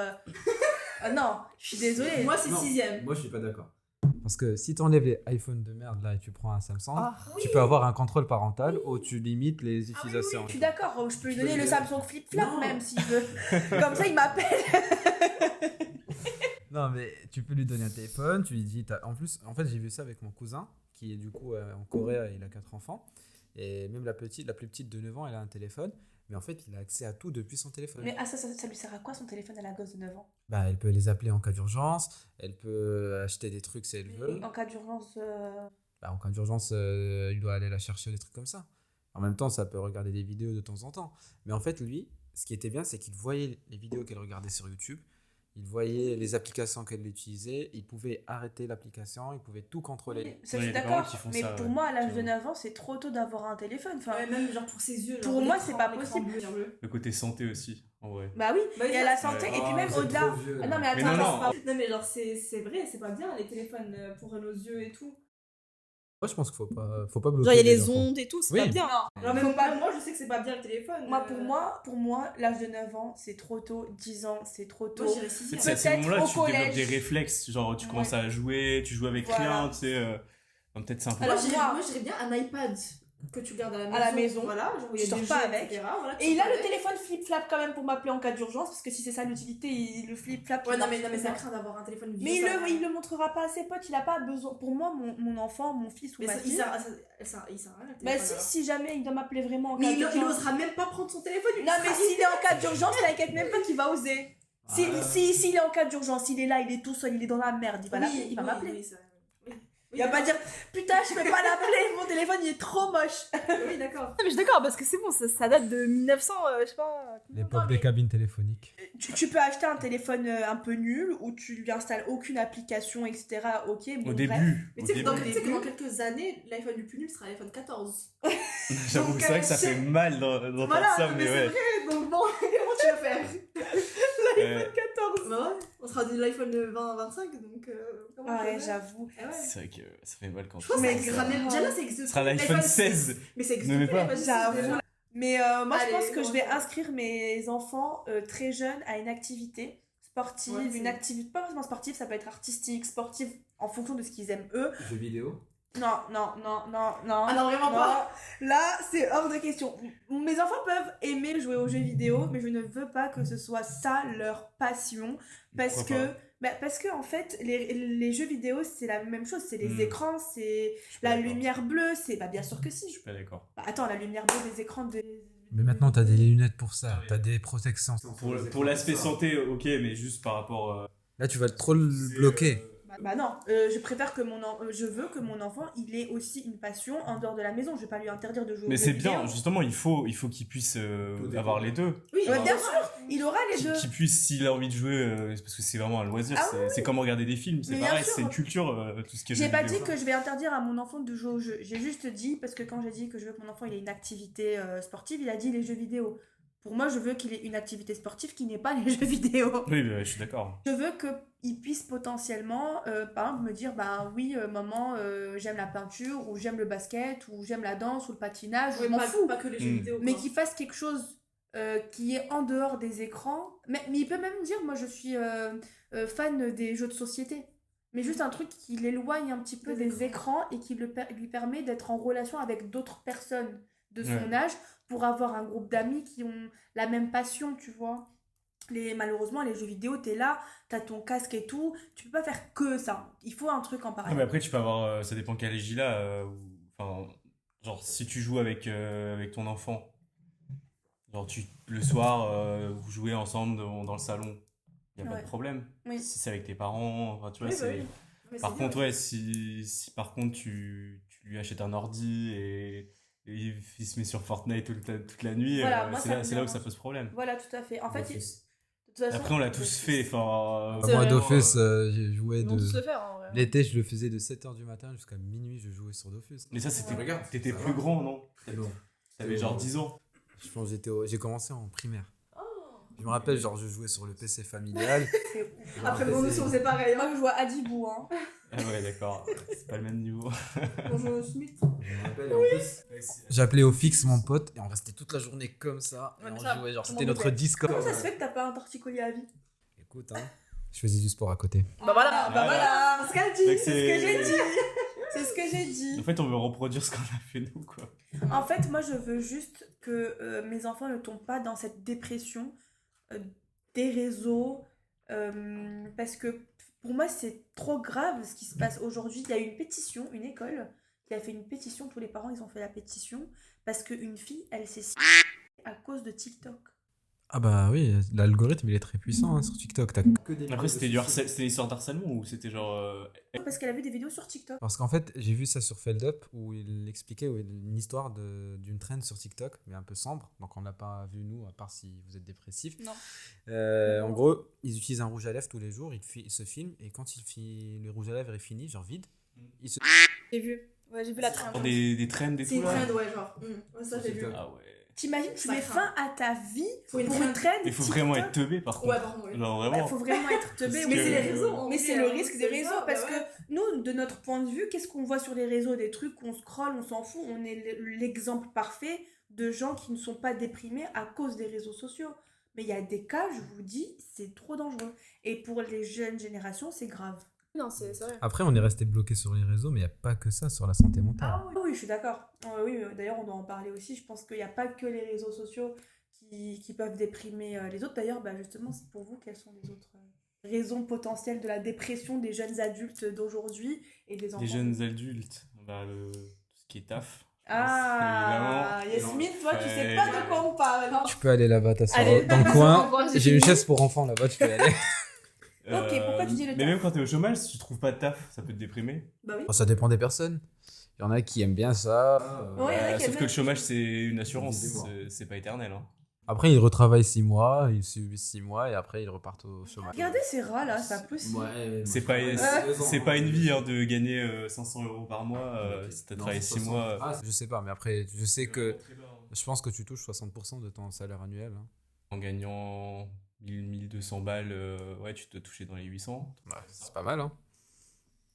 Ah non, je suis désolée. Moi, c'est Non. 6ème. Moi, je suis pas d'accord. Parce que si tu enlèves les iPhones de merde là et tu prends un Samsung, Ah, tu peux avoir un contrôle parental où tu limites les Ah oui, utilisations. je suis d'accord, je peux lui Tu donner peux le lui Samsung Flip Flop Non. même s'il veut. Comme ça, il m'appelle. Non, mais tu peux lui donner un téléphone, tu lui dis. En fait, j'ai vu ça avec mon cousin qui est du coup en Corée, il a 4 enfants. Et même la plus petite de 9 ans, elle a un téléphone. Mais en fait, il a accès à tout depuis son téléphone. Mais ça lui sert à quoi son téléphone à la gosse de 9 ans? Bah, elle peut les appeler en cas d'urgence, elle peut acheter des trucs si elle veut. En cas d'urgence. Bah, en cas d'urgence, il doit aller la chercher, des trucs comme ça. En même temps, ça peut regarder des vidéos de temps en temps. Mais en fait, lui, ce qui était bien, c'est qu'il voyait les vidéos qu'elle regardait sur YouTube, il voyait les applications qu'elle utilisait, il pouvait arrêter l'application, il pouvait tout contrôler. Ça, Ouais, je il suis y a des parents d'accord. qui font Mais ça, pour ouais. moi, à l'âge Tu de vois. 9 ans, c'est trop tôt d'avoir un téléphone. Enfin, Ouais, même genre pour ses yeux. Pour genre, moi, l'écran- c'est pas l'écran possible. bleu. Le côté santé aussi, en vrai. bah oui, Bah oui, il y a ça, la c'est- santé. Et Oh, puis même vous êtes au-delà. trop vieux, Ah là. non, mais Mais attends, non, attends, non. Non, mais genre, c'est vrai, c'est pas bien les téléphones pour nos yeux et tout. Moi, je pense qu'il faut pas bloquer Genre, il y a les les enfants. ondes et tout, c'est Oui. pas bien. Non, Genre, faut même pas- moi, je sais que c'est pas bien le téléphone. Moi, pour moi, l'âge de 9 ans, c'est trop tôt. 10 ans, c'est trop tôt. Moi, j'irais En fait, 6ème. c'est à ce moment-là au que tu développes collège. des réflexes. Genre, tu Ouais. commences à jouer, tu joues avec Voilà. rien, tu sais. Peut-être c'est un peu. Alors, Moi, je dirais bien un iPad que tu gardes à la maison. Voilà, genre, tu il y a sors des pas jeux, avec. etc. Voilà, tu Et il sors a pas le avec. téléphone flip-flap quand même pour m'appeler en cas d'urgence, parce que si c'est ça l'utilité, le flip-flap. Ouais, il non, marche mais très ça bien. craint d'avoir un téléphone vieux. Mais il ça, le montrera pas à ses potes, il a pas besoin. Pour moi, mon enfant, mon fils ou Mais ma ça, il fille. sert à rien, le Bah téléphone, si, alors. si jamais il doit m'appeler vraiment en cas Mais il d'urgence. osera même pas prendre son téléphone. Non, mais s'il est en cas d'urgence, t'inquiète même pas qu'il va oser. S'il est en cas d'urgence, il est là, il est tout seul, il est dans la merde, il va l'appeler, il va m'appeler. Oui, ça- oui. Il va pas dire putain, je peux pas l'appeler, mon téléphone il est trop moche. Oui, d'accord. Non, mais je suis d'accord, parce que c'est bon, ça date de 1900, je sais pas. L'époque Non, des mais- cabines téléphoniques. Tu peux acheter un téléphone un peu nul où tu lui installes aucune application, etc. Ok, bon, Au bref. début. Mais au tu sais que dans- début. tu sais que dans quelques années, l'iPhone le plus nul sera l'iPhone 14. J'avoue, Donc, c'est vrai que ça c'est- fait mal d'entendre Voilà, ça, mais mais c'est ouais. vrai, donc bon, comment tu vas faire? Euh, 14. Bah ouais, on sera de l'iPhone 20-25, donc comment Ah tu ouais, vas faire? j'avoue. Ah ouais. C'est vrai que ça fait mal quand Je pense que Mais ça existera grave. même. Déjà là, ça existe. Ce sera l'iPhone 16. Mais ça existe Ne mets plus, pas. l'iPhone 16 J'avoue. déjà. Mais moi, Allez, je pense que je vais comment ça inscrire mes enfants très jeunes à une activité sportive, Ouais, c'est- une activité pas forcément sportive, ça peut être artistique, sportive, en fonction de ce qu'ils aiment eux. Jeux vidéo. Non. Ah non, vraiment pas. Là, c'est hors de question. Mes enfants peuvent aimer jouer aux jeux vidéo, mais je ne veux pas que ce soit ça leur passion. Parce Pourquoi que, pas parce que en fait, les jeux vidéo, c'est la même chose. C'est les Hmm. écrans, c'est Je suis pas la d'accord. lumière bleue. C'est bien sûr que si. Je suis pas d'accord. Bah, attends, la lumière bleue des écrans de. Mais maintenant, t'as des lunettes pour ça, t'as des protections. Pour l'aspect santé, ok, mais juste par rapport. Là, tu vas trop le bloquer. Bah non, je préfère que je veux que mon enfant, il ait aussi une passion en dehors de la maison. Je vais pas lui interdire de jouer Mais aux c'est jeux bien, vidéo. justement, il faut qu'il puisse avoir les deux. Oui, Ouais, bien sûr, il aura les deux. Qu'il puisse, s'il a envie de jouer, c'est parce que c'est vraiment un loisir, Ah c'est comme regarder des films, c'est Mais bien pareil, sûr. c'est une culture, tout ce qui est J'ai jeux pas vidéo. dit que je vais interdire à mon enfant de jouer aux jeux. J'ai juste dit, parce que quand j'ai dit que je veux que mon enfant il ait une activité sportive, il a dit les jeux vidéo. Pour moi, je veux qu'il ait une activité sportive qui n'est pas les jeux vidéo. Oui, bah, je suis d'accord. Je veux qu'il puisse potentiellement, par exemple, me dire bah oui, maman, j'aime la peinture, ou j'aime le basket, ou j'aime la danse, ou le patinage, je m'en fous. Pas que les jeux Hmm. vidéo. Mais quoi. qu'il fasse quelque chose qui est en dehors des écrans. Mais il peut même dire, moi je suis fan des jeux de société. Mais juste un truc qui l'éloigne un petit peu Des des écrans et qui lui permet d'être en relation avec d'autres personnes de son Ouais. âge pour avoir un groupe d'amis qui ont la même passion, tu vois. Malheureusement, les jeux vidéo, t'es là, t'as ton casque et tout, tu peux pas faire que ça. Il faut un truc en Ah, mais parallèle. après, tu peux avoir, ça dépend quel âge il a. Enfin, genre, si tu joues avec ton enfant, genre, le soir, vous jouez ensemble dans le salon, il n'y a pas Ouais. de problème. Oui. Si c'est avec tes parents, enfin, tu vois, Oui, bah c'est. oui. Mais Par c'est bien contre, aussi. ouais, si par contre tu lui achètes un ordi et il se met sur Fortnite toute la nuit, Voilà, moi, c'est ça là, me c'est là où ça dérange. pose problème. Voilà, tout à fait. En fait, de D'office. toute façon, Après, on l'a tous fait. Enfin, C'est Moi, vrai. Dofus, j'ai joué Ils vont tous de. le faire en vrai. L'été, je le faisais de 7h du matin jusqu'à minuit, je jouais sur Dofus. Mais ça, c'était. Regarde, T'étais ça plus va. grand, non? C'est bon. T'avais genre 10 ans. Je pense que j'ai commencé en primaire. Oh. Je me rappelle, genre, je jouais sur le PC familial. c'est ouf. Après, bon, nous, c'est pareil. Moi, Hein. je vois Adibou, hein. Ah ouais, d'accord. C'est pas le même niveau. Bonjour, Smith. Je me rappelle, et en plus, j'appelais au fixe mon pote et on restait toute la journée comme ça. Et Ouais, mais on ça, jouait, genre, tout le c'était monde notre le fait. Discord. Comment ça se fait que t'as pas un torticolis à vie? Écoute, hein, je faisais du sport à côté. Bah voilà. Ah, bah voilà, c'est ce qu'elle dit, Fait que c'est ce que j'ai c'est- dit. C'est ce que j'ai dit. En fait, on veut reproduire ce qu'on a fait nous, quoi. En fait, moi, je veux juste que mes enfants ne tombent pas dans cette dépression euh, des réseaux. Parce que pour moi, c'est trop grave ce qui se passe aujourd'hui. Il y a eu une pétition, une école qui a fait une pétition. Tous les parents, ils ont fait la pétition. Parce qu'une fille, elle s'est à cause de TikTok. Ah bah oui, l'algorithme il est très puissant hein, sur TikTok. T'as que des Après, c'était c'était une histoire d'harcèlement ou c'était genre. Parce qu'elle a vu des vidéos sur TikTok. Parce qu'en fait, j'ai vu ça sur Feldup où il expliquait une histoire d'une trend sur TikTok, mais un peu sombre. Donc on l'a pas vu nous, à part si vous êtes dépressif. Non. En gros, ils utilisent un rouge à lèvres tous les jours, ils se filment et quand le rouge à lèvres est fini, genre vide, ils se. J'ai vu. Ouais, j'ai vu la train. Pour des trends et C'est tout une là. trend, ouais, genre. Ouais, ça, j'ai vu. TikTok. Ah ouais. T'imagines, tu Ça mets craint. fin à ta vie Pour une pour trend. une traîne. Il faut vraiment être teubé par contre. Ouais, par contre, oui. Genre Il vraiment. faut vraiment être teubé. Parce Mais que- c'est les réseaux. en Mais vrai, c'est le hein. risque des C'est réseaux ça, parce bah ouais. que nous, de notre point de vue, qu'est-ce qu'on voit sur les réseaux? Des trucs qu'on scrolle, on s'en fout. On est l'exemple parfait de gens qui ne sont pas déprimés à cause des réseaux sociaux. Mais il y a des cas, je vous dis, c'est trop dangereux. Et pour les jeunes générations, c'est grave. Non, c'est vrai. Après, on est resté bloqué sur les réseaux, mais il n'y a pas que ça sur la santé mentale. Ah oui, je suis d'accord. Oui, d'ailleurs, on doit en parler aussi. Je pense qu'il n'y a pas que les réseaux sociaux qui peuvent déprimer les autres. D'ailleurs, bah, justement, c'est pour vous, quelles sont les autres raisons potentielles de la dépression des jeunes adultes d'aujourd'hui et des enfants? Les jeunes adultes, bah, tout ce qui est taf. Ah, Évidemment. Yasmine, toi, tu sais Ouais. pas de quoi on parle. Tu peux aller là-bas t'asseoir Allez, dans le Au coin. revoir, J'ai une fini. chaise pour enfants là-bas, tu peux y aller. Ok, pourquoi tu dis le Mais taf? même quand t'es au chômage, si tu trouves pas de taf, ça peut te déprimer. Bah oui. Oh, ça dépend des personnes. Il y en a qui aiment bien ça. Ouais, il y en a qui Sauf aiment que bien. le chômage, c'est une assurance, Des mois. c'est pas éternel. Hein. Après, ils retravaillent 6 mois, ils subissent 6 mois et après, ils repartent au chômage. Regardez ces rats là, ça pousse. C'est pas, c'est pas une vie hein, de gagner 500 euros par mois si t'as travaillé 6 mois. Ah, je sais pas, mais après, je sais que. Je pense que tu touches 60% de ton salaire annuel. Hein. En gagnant 1200 balles, ouais, tu dois toucher dans les 800. C'est pas mal, hein.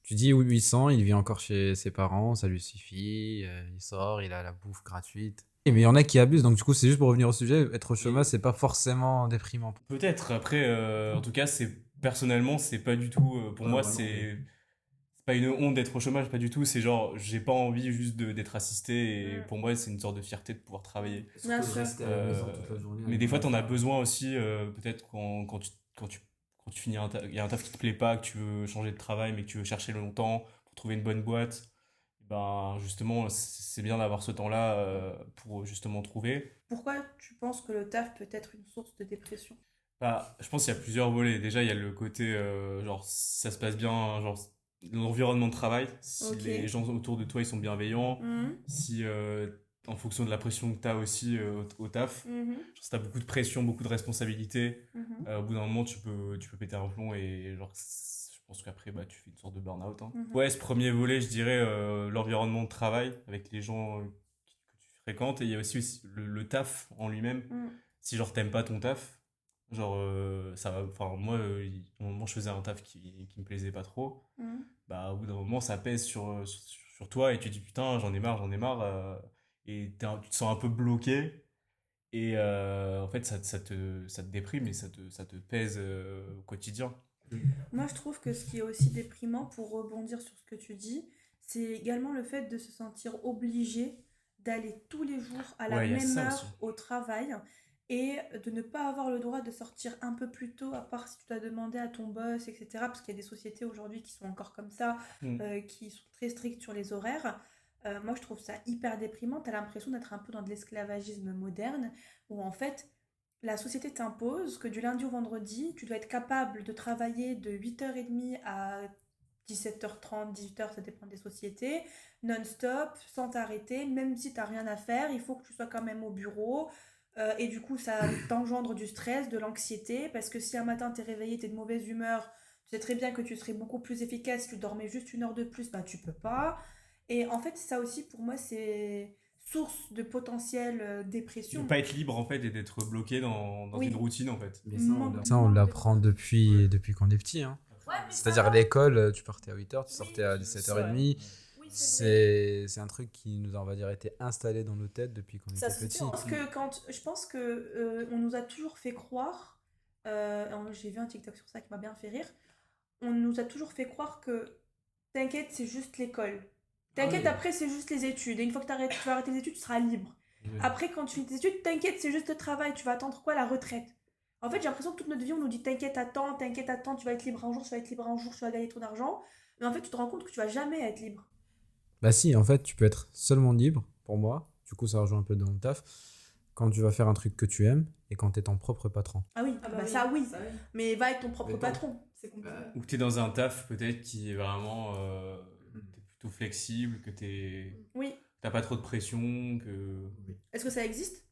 Tu dis oui, 800, il vit encore chez ses parents, ça lui suffit, il sort, il a la bouffe gratuite. Mais il y en a qui abusent, donc du coup, c'est juste pour revenir au sujet, être au chômage, c'est pas forcément déprimant. Peut-être. Après, en tout cas, personnellement, c'est pas du tout. Pour moi, c'est pas une honte d'être au chômage, pas du tout. C'est genre, j'ai pas envie juste d'être assisté. Et pour moi, c'est une sorte de fierté de pouvoir travailler. Bien sûr. Mais des fois, t'en as besoin aussi. Peut-être quand tu finis il y a un taf qui te plaît pas, que tu veux changer de travail, mais que tu veux chercher longtemps pour trouver une bonne boîte. Ben, justement, c'est bien d'avoir ce temps-là pour justement trouver. Pourquoi tu penses que le taf peut être une source de dépression? Bah, je pense qu'il y a plusieurs volets. Déjà, il y a le côté, genre, si ça se passe bien, genre, l'environnement de travail, si Ok. les gens autour de toi, ils sont bienveillants, Mhm, si, en fonction de la pression que tu as aussi au taf, mhm, genre, si tu as beaucoup de pression, beaucoup de responsabilités, mhm, au bout d'un moment, tu peux péter un plomb et, genre, je pense qu'après, bah, tu fais une sorte de burn-out. Hein. Mhm. Ouais, ce premier volet, je dirais, l'environnement de travail avec les gens que tu fréquentes. Et il y a aussi le taf en lui-même. mhm. Si, genre, t'aimes pas ton taf, genre, ça va. Enfin, moi, au moment où je faisais un taf qui me plaisait pas trop, Mhm. bah, au bout d'un moment, ça pèse sur toi et tu te dis putain, j'en ai marre. Et tu te sens un peu bloqué. Et en fait, ça te déprime et ça te pèse au quotidien. Moi, je trouve que ce qui est aussi déprimant, pour rebondir sur ce que tu dis, c'est également le fait de se sentir obligé d'aller tous les jours à la Ouais, il y a même ça heure aussi. au travail. et de ne pas avoir le droit de sortir un peu plus tôt, à part si tu dois demander à ton boss, etc. Parce qu'il y a des sociétés aujourd'hui qui sont encore comme ça, qui sont très strictes sur les horaires. Moi, je trouve ça hyper déprimant. Tu as l'impression d'être un peu dans de l'esclavagisme moderne, où en fait, la société t'impose que du lundi au vendredi, tu dois être capable de travailler de 8h30 à 17h30, 18h, ça dépend des sociétés, non-stop, sans t'arrêter, même si t'as rien à faire, il faut que tu sois quand même au bureau. Et du coup, ça t'engendre du stress, de l'anxiété, parce que si un matin t'es réveillé, t'es de mauvaise humeur, tu sais très bien que tu serais beaucoup plus efficace si tu dormais juste 1 heure de plus, bah tu peux pas. Et en fait, ça aussi, pour moi, c'est source de potentielle De dépression. pas être libre en fait et d'être bloqué dans Oui. une routine en fait. Mais Manque- ça, on manque de l'apprend depuis qu'on est petit. Hein. Ouais, mais C'est-à-dire ça à va. l'école, tu partais à 8h, tu Oui, sortais à c'est vrai. 17h30. Oui, c'est vrai. C'est un truc qui nous a, on va dire, été installé dans nos têtes depuis qu'on Ça était se fait, petit. hein. Je pense que on nous a toujours fait croire, j'ai vu un TikTok sur ça qui m'a bien fait rire, on nous a toujours fait croire que t'inquiète, c'est juste l'école. T'inquiète, oui. après, c'est juste les études. Et une fois que tu vas arrêter les études, tu seras libre. Après, quand tu finis tes études, t'inquiète, c'est juste le travail. Tu vas attendre quoi? La retraite. En fait, j'ai l'impression que toute notre vie, on nous dit t'inquiète, attends, tu vas être libre un jour, tu vas être libre un jour, tu vas gagner ton argent. Mais en fait, tu te rends compte que tu vas jamais être libre. Bah si, en fait, tu peux être seulement libre, pour moi. Du coup, ça rejoint un peu dans le taf. Quand tu vas faire un truc que tu aimes et quand tu es ton propre patron. Ah oui, Ah bah bah ça oui. ça, oui. Mais va avec ton propre Mais bon. patron. C'est compliqué. Ou que t'es dans un taf peut-être qui est vraiment t'es plutôt flexible, que Oui. t'as pas trop de pression, que Est-ce que ça existe?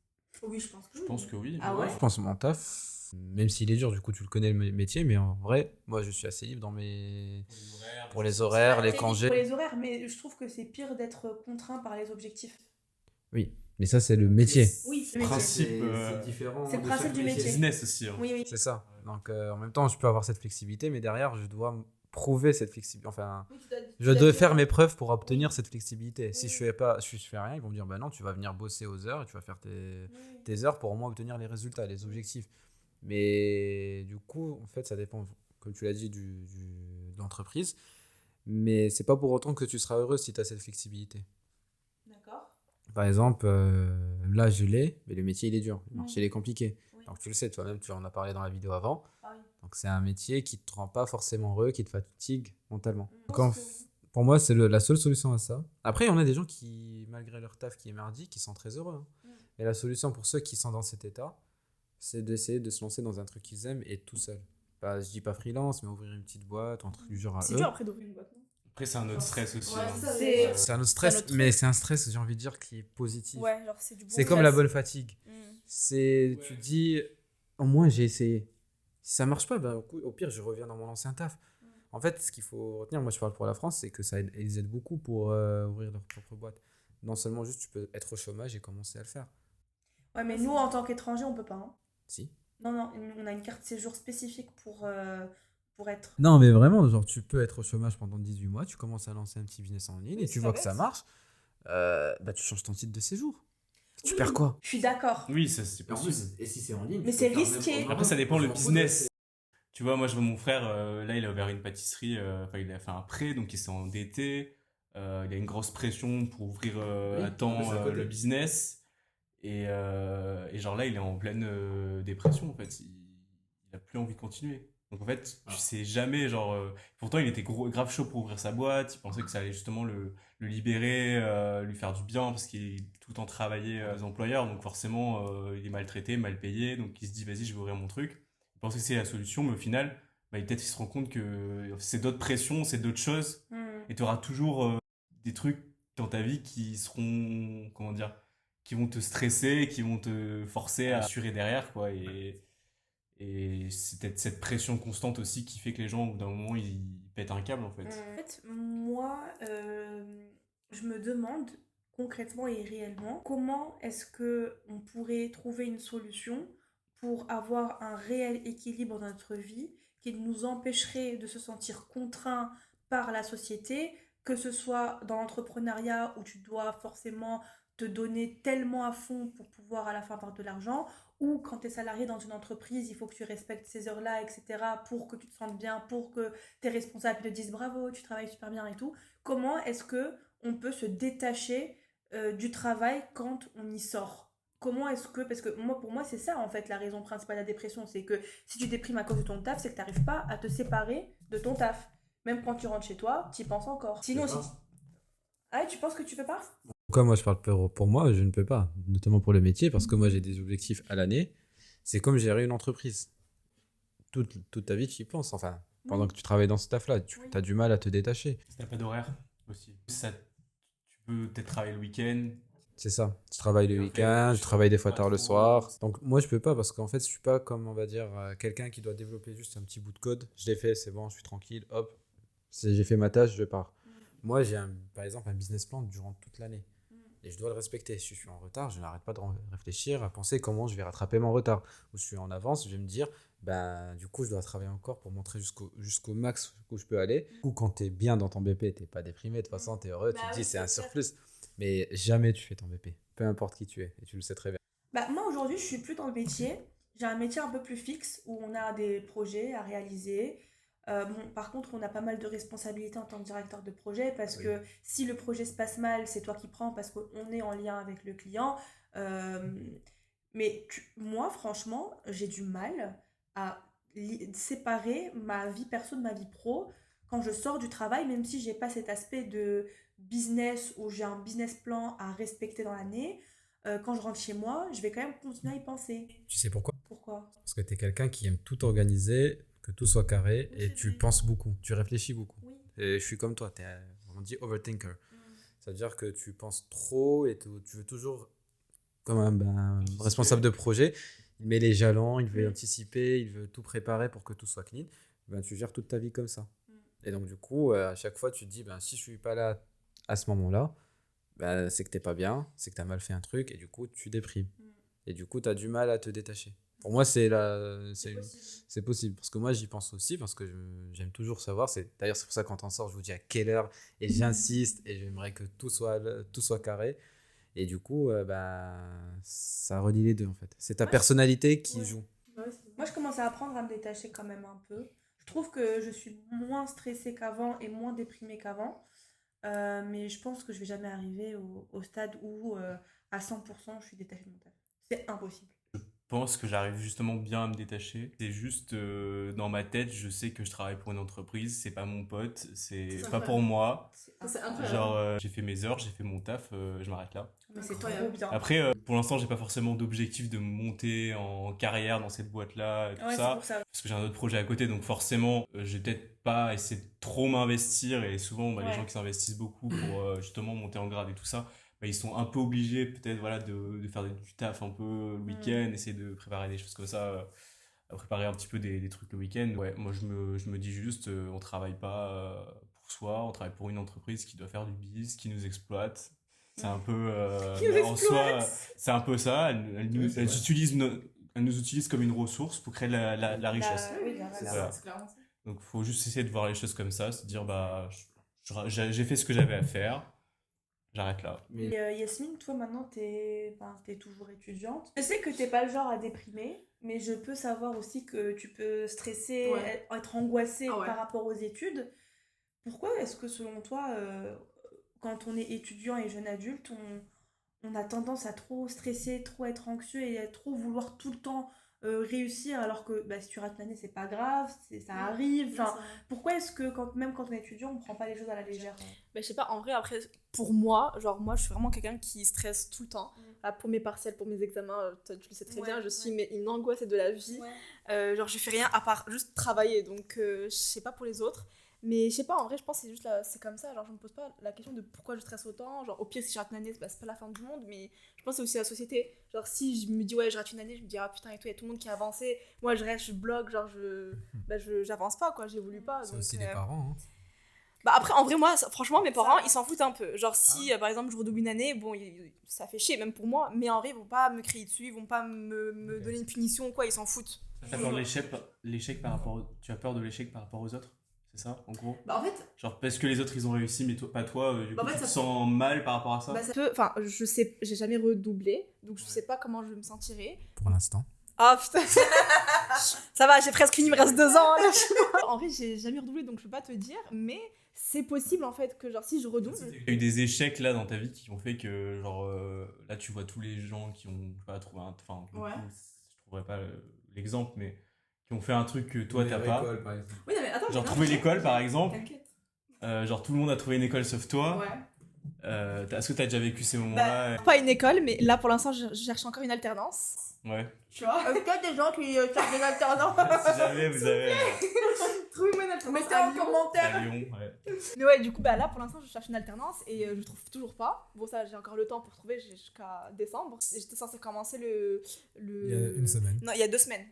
Oui, je pense que je pense que oui. Ah ouais? Je pense que mon taf, même s'il est dur, du coup, tu le connais le métier, mais en vrai, moi, je suis assez libre pour les horaires, les C'est congés. pour les horaires, mais je trouve que c'est pire d'être contraint par les objectifs. Oui, mais ça, c'est le métier. Oui, c'est Principe, différent. C'est le principe du métier. business aussi. Hein. Oui, oui. C'est ça. Donc, en même temps, je peux avoir cette flexibilité, mais derrière, je dois prouver cette flexibilité. Enfin, je dois faire mes preuves pour obtenir cette flexibilité. Si je fais rien, ils vont me dire, bah non, tu vas venir bosser aux heures et tu vas faire tes heures pour au moins obtenir les résultats, les objectifs. Mais du coup, en fait, ça dépend, comme tu l'as dit, de l'entreprise. Mais c'est pas pour autant que tu seras heureux si tu as cette flexibilité. D'accord. Par exemple, là, je l'ai, mais le métier, il est dur. Le Oui. marché, il est compliqué. Oui. Donc, tu le sais, toi-même, tu en as parlé dans la vidéo avant. Ah oui. Donc, c'est un métier qui te rend pas forcément heureux, qui te fatigue mentalement. Je Donc, pense que- pour moi, c'est la seule solution à ça. Après, on a des gens qui, malgré leur taf qui est merdique, qui sont très heureux. Hein. Et la solution pour ceux qui sont dans cet état, c'est d'essayer de se lancer dans un truc qu'ils aiment et tout seul. Je dis pas freelance, mais ouvrir une petite boîte, un truc du genre à C'est eux. dur après d'ouvrir une boîte, non? Après c'est un autre stress aussi. Ouais, hein. c'est ça, C'est- mais- C'est un autre stress, C'est un autre mais truc. c'est un stress, j'ai envie de dire, qui est positif. Ouais, genre c'est du bon C'est comme stress. la bonne fatigue. Mm. C'est, tu dis, au moins j'ai essayé. Si ça marche pas, ben, au pire, je reviens dans mon ancien taf. En fait, ce qu'il faut retenir, moi je parle pour la France, c'est que ils aident beaucoup pour ouvrir leur propre boîte. Non seulement juste tu peux être au chômage et commencer à le faire. Ouais, mais nous, en tant qu'étrangers, on peut pas. Hein. Si. Non, on a une carte séjour spécifique pour être. Non, mais vraiment, genre tu peux être au chômage pendant 18 mois, tu commences à lancer un petit business en ligne Oui, et tu c'est vois pas que ça bête. marche, bah tu changes ton titre de séjour. Tu Oui, perds quoi? Je suis d'accord. Oui, ça c'est possible. et si c'est en ligne, Mais c'est risqué. Après ça dépend le business. Tu vois, moi je vois mon frère, là il a ouvert une pâtisserie, enfin il a fait un prêt, donc il s'est endetté. Il a une grosse pression pour ouvrir Oui, à temps mais c'est à côté. le business. Et genre là il est en pleine dépression en fait. Il a plus envie de continuer. Donc en fait, tu sais jamais, genre. Pourtant il était grave chaud pour ouvrir sa boîte, il pensait que ça allait justement le libérer, lui faire du bien, parce qu'il est tout le temps travaillé aux employeurs, donc forcément il est maltraité, mal payé, donc il se dit vas-y je vais ouvrir mon truc. Il pensait que c'est la solution, mais au final, bah, peut-être il se rend compte que c'est d'autres pressions, c'est d'autres choses, et tu auras toujours des trucs dans ta vie qui seront, comment dire, qui vont te stresser, qui vont te forcer à assurer derrière, quoi. Et c'est peut-être cette pression constante aussi qui fait que les gens, au bout d'un moment, ils pètent un câble, en fait. En fait, moi, je me demande concrètement et réellement comment est-ce que on pourrait trouver une solution pour avoir un réel équilibre dans notre vie qui nous empêcherait de se sentir contraint par la société, que ce soit dans l'entrepreneuriat où tu dois forcément te donner tellement à fond pour pouvoir à la fin avoir de l'argent, ou quand tu es salarié dans une entreprise, il faut que tu respectes ces heures-là, etc., pour que tu te sentes bien, pour que tes responsables te disent bravo, tu travailles super bien et tout. Comment est-ce que on peut se détacher du travail quand on y sort? comment est-ce que... Parce que pour moi, c'est ça, en fait, la raison principale de la dépression. C'est que si tu déprimes à cause de ton taf, c'est que tu n'arrives pas à te séparer de ton taf. Même quand tu rentres chez toi, tu y penses encore. Sinon, si... Ah, tu penses que tu peux pas? Pourquoi moi je parle pour moi, je ne peux pas, notamment pour le métier, parce que moi j'ai des objectifs à l'année. C'est comme gérer une entreprise. Toute ta vie, tu y penses. Enfin, pendant que tu travailles dans ce taf-là, tu as du mal à te détacher. Si t'as pas d'horaire aussi. Ça, tu peux peut-être travailler le week-end. C'est ça. Tu travailles le week-end, je travaille des fois tard le soir. Donc moi je peux pas parce qu'en fait je suis pas comme on va dire quelqu'un qui doit développer juste un petit bout de code. Je l'ai fait, c'est bon, je suis tranquille, hop, j'ai fait ma tâche, je pars. Moi j'ai par exemple un business plan durant toute l'année et je dois le respecter. Si je suis en retard, je n'arrête pas de réfléchir, à penser comment je vais rattraper mon retard. Ou si je suis en avance, je vais me dire ben du coup je dois travailler encore pour montrer jusqu'au max où je peux aller. Ou quand tu es bien dans ton BP, tu n'es pas déprimé, de toute façon tu es heureux, tu te dis c'est un surplus. Mais jamais tu fais ton BP, peu importe qui tu es, et tu le sais très bien. Bah, moi, aujourd'hui, je suis plus dans le métier. J'ai un métier un peu plus fixe où on a des projets à réaliser. Bon, par contre, on a pas mal de responsabilités en tant que directeur de projet parce Oui. que si le projet se passe mal, c'est toi qui prends parce qu'on est en lien avec le client. Euh, mais moi, franchement, j'ai du mal à séparer ma vie perso de ma vie pro quand je sors du travail, même si j'ai pas cet aspect de business où j'ai un business plan à respecter dans l'année. Quand je rentre chez moi, je vais quand même continuer à y penser. Tu sais pourquoi? Pourquoi? Parce que tu es quelqu'un qui aime tout organiser, que tout soit carré, Oui, et c'est tu vrai. penses beaucoup, tu réfléchis beaucoup. Oui. Et je suis comme toi, on dit overthinker. Ça veut dire que tu penses trop et tu veux toujours, comme un responsable de projet, il met les jalons, il veut anticiper, il veut tout préparer pour que tout soit clean. Ben, tu gères toute ta vie comme ça. Et donc du coup, à chaque fois, tu te dis, ben, si je suis pas là à ce moment-là, ben, c'est que t'es pas bien, c'est que tu as mal fait un truc, et du coup, tu déprimes. Et du coup, tu as du mal à te détacher. Pour moi, c'est possible. Parce que moi, j'y pense aussi, parce que j'aime toujours savoir. D'ailleurs, c'est pour ça que quand on sort, je vous dis à quelle heure, et j'insiste, et j'aimerais que tout soit carré. Et du coup, ça relie les deux, en fait. C'est ta personnalité qui joue. Moi, je commence à apprendre à me détacher quand même un peu. Je trouve que je suis moins stressée qu'avant et moins déprimée qu'avant. Mais je pense que je vais jamais arriver au stade où à 100% je suis détachée de mon taf. C'est impossible. Je pense que j'arrive justement bien à me détacher. C'est juste dans ma tête, je sais que je travaille pour une entreprise, c'est pas mon pote, c'est C'est pas incroyable. pour moi. C'est incroyable. Genre, j'ai fait mes heures, j'ai fait mon taf, je m'arrête là. Mais c'est trop Incroyable. bien. Après, pour l'instant, j'ai pas forcément d'objectif de monter en carrière dans cette boîte-là et tout Ouais, c'est ça. pour ça. Parce que j'ai un autre projet à côté, donc forcément, je vais peut-être pas essayer de trop m'investir. Et souvent, les Ouais. gens qui s'investissent beaucoup pour justement monter en grade et tout ça, ils sont un peu obligés peut-être voilà, de faire du taf un peu le week-end, essayer de préparer des choses comme ça, à préparer un petit peu des trucs le week-end. Ouais, moi, je me dis juste, on travaille pas pour soi, on travaille pour une entreprise qui doit faire du biz, qui nous exploite. C'est un peu Qui nous en soi, exploite. c'est un peu ça. Elle nous utilise comme une ressource pour créer la richesse. Oui, la C'est valeur. Voilà. c'est clairement ça. Donc, il faut juste essayer de voir les choses comme ça, se dire, j'ai fait ce que j'avais à faire, j'arrête là. Et Yasmine, toi maintenant, t'es toujours étudiante. Je sais que t'es pas le genre à déprimer, mais je peux savoir aussi que tu peux stresser, Ouais. être angoissée Ah ouais. par rapport aux études. Pourquoi est-ce que selon toi, quand on est étudiant et jeune adulte, on a tendance à trop stresser, trop être anxieux et à trop vouloir tout le temps réussir alors que si tu rates une année, c'est pas grave, ça arrive. Enfin, pourquoi est-ce que même quand on est étudiant, on prend pas les choses à la légère? Bah, je sais pas, en vrai, après, pour moi, genre, moi, je suis vraiment quelqu'un qui stresse tout le temps. Là, pour mes partiels, pour mes examens, toi, tu le sais très Ouais, bien, je suis ouais. mais une angoisse de la vie. Genre, je fais rien à part juste travailler, donc je sais pas pour les autres. Mais je sais pas, en vrai, je pense que c'est juste c'est comme ça. Genre, je me pose pas la question de pourquoi je stresse autant. Genre, au pire, si je rate une année, c'est pas la fin du monde, mais je pense que c'est aussi la société. Genre, si je me dis, ouais, je rate une année, je me dis, ah putain, et tout, il y a tout le monde qui a avancé. Moi, je reste, je bloque, genre, j'avance pas, quoi, j'évolue pas. C'est donc, aussi les parents. Bah après, en vrai, moi, franchement, mes parents, ils s'en foutent un peu. Genre, si, par exemple, je redouble une année, bon, ça fait chier, même pour moi, mais en vrai, ils vont pas me crier dessus, ils vont pas me donner une punition ou quoi, ils s'en foutent. T'as peur de l'échec tu as peur de l'échec par rapport aux autres? C'est ça, en gros? Bah en fait, Genre, parce que les autres, ils ont réussi, mais toi, pas toi, du Bah, coup, en fait, tu te ça- sens mal par rapport à ça? bah, ça- Enfin, je sais, j'ai jamais redoublé, donc je sais pas comment je vais me sentirai. Pour l'instant. Ah putain. Ça va, j'ai presque fini, il me reste 2 ans. Là. En vrai, j'ai jamais redoublé, donc je peux pas te dire, mais c'est possible en fait que genre si je redouble. Il y a eu des échecs là dans ta vie qui ont fait que genre là tu vois tous les gens qui ont pas trouvé un enfin pour le Ouais. coup, je trouverais pas l'exemple mais qui ont fait un truc que toi t'as Meilleure pas. école, par exemple. Oui, non, mais attends, Genre mais trouver non, l'école par exemple. T'inquiète. Genre tout le monde a trouvé une école sauf toi. Ouais. Est-ce que t'as déjà vécu ces moments-là? Pas une école, mais là pour l'instant, je cherche encore une alternance. Ouais. Tu vois. Est-ce qu'il y a des gens qui cherchent des alternants? Si jamais vous avez Trouvez-moi une alternance Mettez à en Lyon. commentaire. à Lyon, ouais. Mais ouais, du coup, bah là pour l'instant, je cherche une alternance et je trouve toujours pas. Bon, ça, j'ai encore le temps pour trouver, j'ai jusqu'à décembre. J'étais censée commencer le. Il y a une semaine. Non, il y a 2 semaines.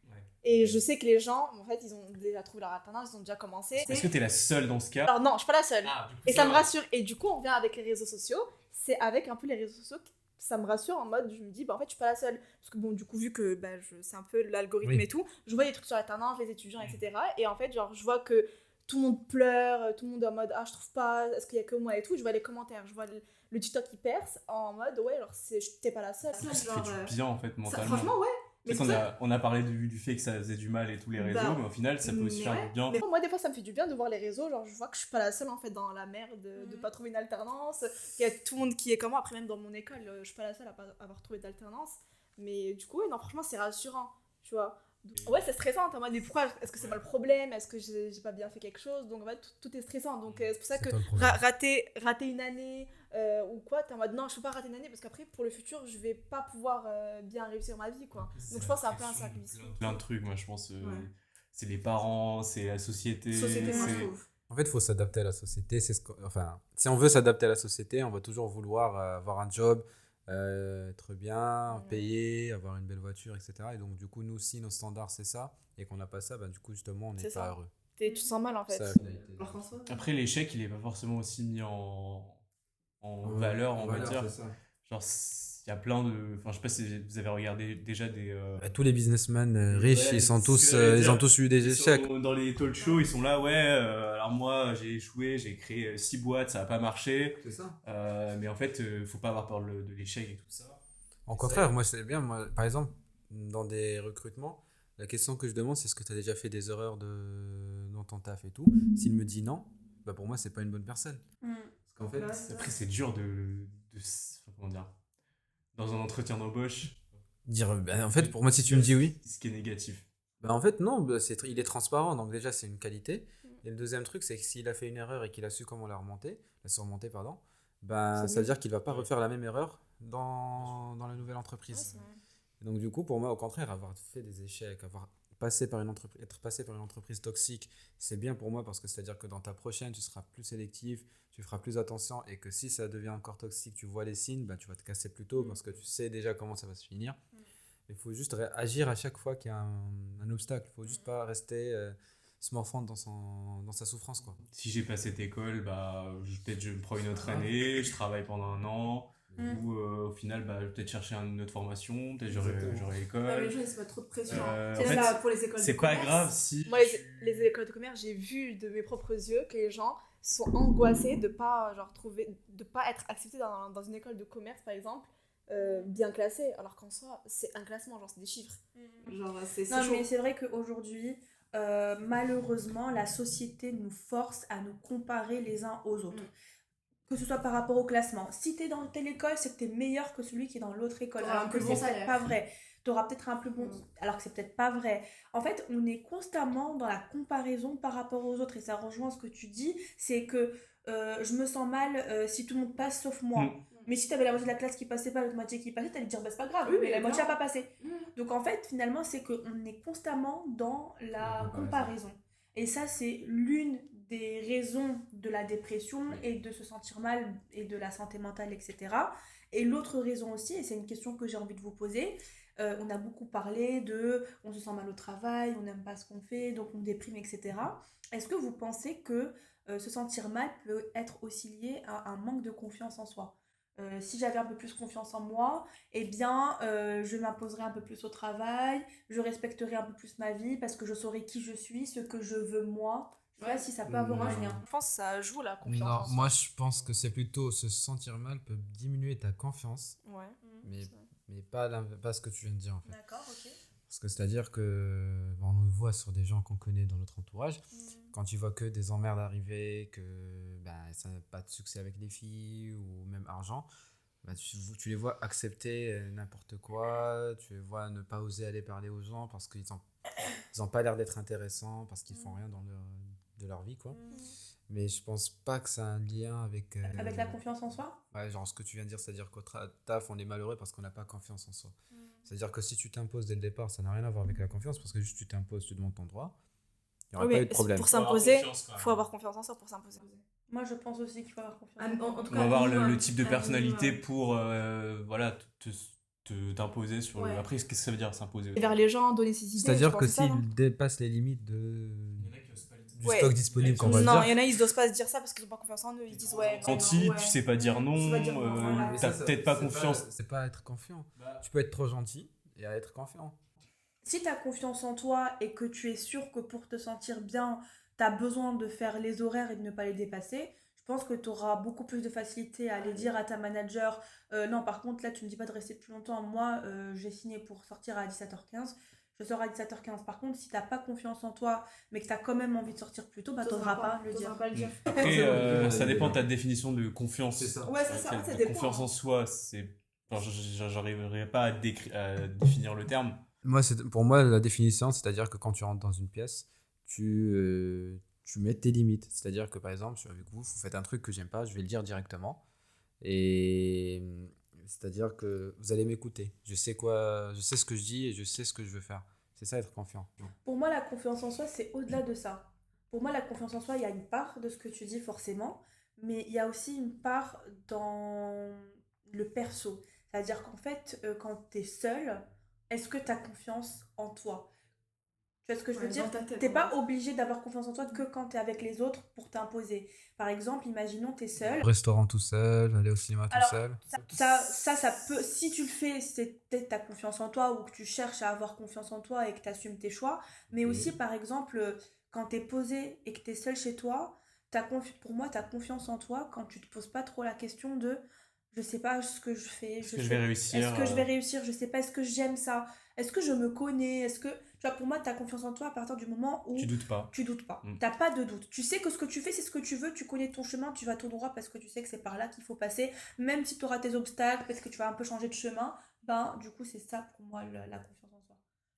Ouais. Et je sais que les gens, en fait, ils ont déjà trouvé leur alternance, ils ont déjà commencé. Est-ce que t'es la seule dans ce cas? Alors non, je suis pas la seule. Ah, du coup, Et ça me rassure. Et du coup, on revient avec les réseaux sociaux. C'est avec un peu les réseaux sociaux que ça me rassure en mode, je me dis, bah en fait, je suis pas la seule. Parce que bon, du coup, vu que bah, c'est un peu l'algorithme Oui. et tout, je vois des trucs sur l'alternance, les étudiants, etc. Et en fait, genre, je vois que tout le monde pleure, tout le monde est en mode, ah, je trouve pas, est-ce qu'il y a que moi et tout. Je vois les commentaires, je vois le TikTok qui perce en mode, ouais, genre, t'es pas la seule. Ça, ça genre, fait du bien en fait ça, mentalement. franchement, ouais. Tu sais Mais qu'on c'est a, on a parlé du fait que ça faisait du mal et tous les réseaux, Bah, mais au final ça peut aussi mais faire ouais. du bien. Mais moi, des fois, ça me fait du bien de voir les réseaux. Genre, je vois que je suis pas la seule en fait dans la merde de pas trouver une alternance. Il y a tout le monde qui est comme moi. Après, même dans mon école, je suis pas la seule à pas avoir trouvé d'alternance. Mais du coup, ouais, non, franchement, c'est rassurant. Tu vois. Donc, ouais, c'est stressant. T'es en mode, mais pourquoi? Est-ce que c'est moi le problème? Est-ce que j'ai pas bien fait quelque chose? Donc, en fait, tout est stressant. Donc, c'est pour ça C'est que toi le problème. rater une année ou quoi, t'es en mode, non, je peux pas rater une année parce qu'après, pour le futur, je vais pas pouvoir bien réussir ma vie, quoi. Donc, je pense que c'est un peu un cercle vicieux. Plein de trucs, moi je pense. Ouais. C'est les parents, c'est la société. Société, moi, je c'est- trouve. En fait, il faut s'adapter à la société. Enfin, si on veut s'adapter à la société, on va toujours vouloir avoir un job, être bien, Mhm. payé, avoir une belle voiture, etc. Et donc, du coup, nous, si nos standards, c'est ça, et qu'on n'a pas ça, bah, du coup, justement, on n'est C'est pas ça. heureux. Tu te sens mal en fait. Ça, la finalité. Alors qu'en soi, Après, l'échec, il est pas forcément aussi mis en Ouais, valeur, on va valeur, dire. c'est ça. Genre, il y a plein de. Enfin, je sais pas si vous avez regardé déjà des. Bah, tous les businessmen riches, Ouais, ils sont c'est tous, ce que j'allais ils ont dire. tous eu des Ils échecs. sont dans les talk shows, ils sont là, ouais, alors moi j'ai échoué, j'ai créé 6 boîtes, ça a pas marché. C'est ça. Mais en fait, faut pas avoir peur de l'échec et tout ça. Au contraire, moi, c'est bien. Moi, par exemple, dans des recrutements, la question que je demande, c'est est-ce que tu as déjà fait des erreurs dans ton taf et tout. S'il me dit non, bah pour moi, c'est pas une bonne personne. Mm. Parce qu'en fait, Ouais, c'est Après, c'est dur enfin, comment dire, dans un entretien d'embauche, dire, bah, en fait, pour moi, si tu me dis oui, ce qui est négatif. bah en fait, non, bah, il est transparent, donc déjà, c'est une qualité. Et le deuxième truc, c'est que s'il a fait une erreur et qu'il a su comment la surmonter, pardon, bah, C'est ça veut mieux. dire qu'il va pas refaire la même erreur dans la nouvelle entreprise. Et donc, du coup, pour moi, au contraire, avoir fait des échecs, être passé par une entreprise toxique, c'est bien pour moi parce que c'est-à-dire que dans ta prochaine, tu seras plus sélectif, tu feras plus attention et que si ça devient encore toxique, tu vois les signes, bah, tu vas te casser plus tôt parce que tu sais déjà comment ça va se finir. Il faut juste agir à chaque fois qu'il y a un obstacle. Il faut juste pas rester se morfondre dans sa souffrance, quoi. Si j'ai pas cette école, bah, peut-être je prends une autre année, je travaille pendant un an, Mm. ou au final, bah, je vais peut-être chercher une autre formation, peut-être j'aurai Exactement. Ouais, les l'école. gens, ils se mettent trop de pression. Euh, C'est en fait, ça pour les écoles de C'est pas commerce. grave si. Moi, les écoles de commerce, j'ai vu de mes propres yeux que les gens sont angoissés de pas de pas être acceptés dans une école de commerce, par exemple, bien classée, alors qu'en soi, c'est un classement, genre c'est des chiffres. Genre, c'est Non, chaud. mais c'est vrai qu'aujourd'hui, malheureusement, la société nous force à nous comparer les uns aux autres. Que ce soit par rapport au classement. Si t'es dans telle école, c'est que t'es meilleur que celui qui est dans l'autre école. T'auras Alors un que plus c'est bon peut-être salaire. pas vrai. T'auras peut-être un plus bon... Alors que c'est peut-être pas vrai. En fait, on est constamment dans la comparaison par rapport aux autres. Et ça rejoint ce que tu dis. C'est que je me sens mal si tout le monde passe sauf moi. Mm. Mais si t'avais la moitié de la classe qui passait pas, l'autre moitié qui passait, t'allais te dire bah c'est pas grave, Oui, mais mais la moitié a non. pas passé. Mm. Donc en fait, finalement, c'est qu'on est constamment dans la comparaison. Et ça, c'est l'une des raisons de la dépression et de se sentir mal et de la santé mentale, etc. Et l'autre raison aussi, et c'est une question que j'ai envie de vous poser, on a beaucoup parlé de on se sent mal au travail, on n'aime pas ce qu'on fait, donc on déprime, etc. Est-ce que vous pensez que se sentir mal peut être aussi lié à un manque de confiance en soi? Si j'avais un peu plus confiance en moi, eh bien, je m'imposerais un peu plus au travail, je respecterais un peu plus ma vie parce que je saurais qui je suis, ce que je veux moi. Tu vois, si ça peut avoir un Non. lien. Je pense que ça joue la confiance. Non, en soi. moi je pense que c'est plutôt se sentir mal peut diminuer ta confiance, Ouais. mais pas ce que tu viens de dire en fait. D'accord, ok. Parce que c'est-à-dire que on le voit sur des gens qu'on connaît dans notre entourage, quand tu vois que des emmerdes arriver, que ça n'a pas de succès avec les filles ou même argent, tu les vois accepter n'importe quoi, tu les vois ne pas oser aller parler aux gens parce qu'ils ont pas l'air d'être intéressants, parce qu'ils font rien de leur vie, quoi. Mais je pense pas que ça a un lien avec... Avec la confiance en soi? Ouais, genre ce que tu viens de dire, c'est-à-dire qu'au taf, on est malheureux parce qu'on n'a pas confiance en soi. C'est-à-dire que si tu t'imposes dès le départ, ça n'a rien à voir avec la confiance, parce que juste tu t'imposes, tu demandes ton droit, il n'y aura Oui, pas mais eu de problème. pour Faut avoir s'imposer, confiance, quand même. faut avoir confiance en soi pour s'imposer. Moi, je pense aussi qu'il faut avoir confiance. En tout On cas, va avoir le minimum. type de Un personnalité minimum. pour voilà, t'imposer sur le... Ouais. Après, qu'est-ce que ça veut dire s'imposer aussi? Vers les gens, donner ses idées. C'est-à-dire je que pense, c'est ça, non s'ils dépassent les limites du Ouais. stock disponible, qu'on va Non, il dire... y en a, ils n'osent pas se dire ça parce qu'ils n'ont pas confiance en eux. Ils disent ouais, non. Senti, ouais. tu sais pas dire non, Tu sais pas dire non, voilà. Mais t'as ça, peut-être pas c'est confiance. C'est pas être confiant. Tu peux être trop gentil et être confiant. Si tu as confiance en toi et que tu es sûr que pour te sentir bien, tu as besoin de faire les horaires et de ne pas les dépasser, je pense que tu auras beaucoup plus de facilité à aller dire à ta manager non, par contre, là, tu me dis pas de rester plus longtemps. Moi, j'ai signé pour sortir à 17h15. Je sors à 17h15. Par contre, si t'as pas confiance en toi, mais que t'as quand même envie de sortir plus tôt, t'oseras pas le dire. T'oseras pas le dire. Après, Ouais, ça dépend de ouais. ta définition de confiance. C'est ça. Ouais, c'est ça, Ok, ça de dépend. confiance en soi, c'est... Enfin, j'arriverai pas à définir le terme. Pour moi, la définition, c'est-à-dire que quand tu rentres dans une pièce, tu mets tes limites. C'est-à-dire que par exemple, je suis avec vous, vous faites un truc que j'aime pas, je vais le dire directement. Et c'est-à-dire que vous allez m'écouter. Je sais ce que je dis et je sais ce que je veux faire. C'est ça, être confiant. Pour moi, la confiance en soi, c'est au-delà de ça. Pour moi, la confiance en soi, il y a une part de ce que tu dis forcément, mais il y a aussi une part dans le perso. C'est-à-dire qu'en fait, quand tu es seul, est-ce que tu as confiance en toi? Tu vois ce que je veux Ouais, dire? dans ta tête, T'es en pas fait. obligé d'avoir confiance en toi que quand tu es avec les autres pour t'imposer. Par exemple, imaginons tu es seul. Au restaurant tout seul, aller au cinéma tout Alors, seul. ça peut, si tu le fais, c'est peut-être ta confiance en toi ou que tu cherches à avoir confiance en toi et que tu assumes tes choix. Mais aussi, par exemple, quand tu es posé et que tu es seul chez toi, pour moi, tu as confiance en toi quand tu te poses pas trop la question de je sais pas ce que je fais, Est-ce que je vais réussir? est-ce que je vais réussir, je sais pas, est-ce que j'aime ça, est-ce que je me connais, est-ce que. Tu vois, pour moi, tu as confiance en toi à partir du moment où Tu doutes pas. tu doutes pas. Mm. T'as pas de doute. Tu sais que ce que tu fais, c'est ce que tu veux, tu connais ton chemin, tu vas tout droit parce que tu sais que c'est par là qu'il faut passer. Même si tu auras tes obstacles, parce que tu vas un peu changer de chemin, ben du coup, c'est ça pour moi la confiance en soi.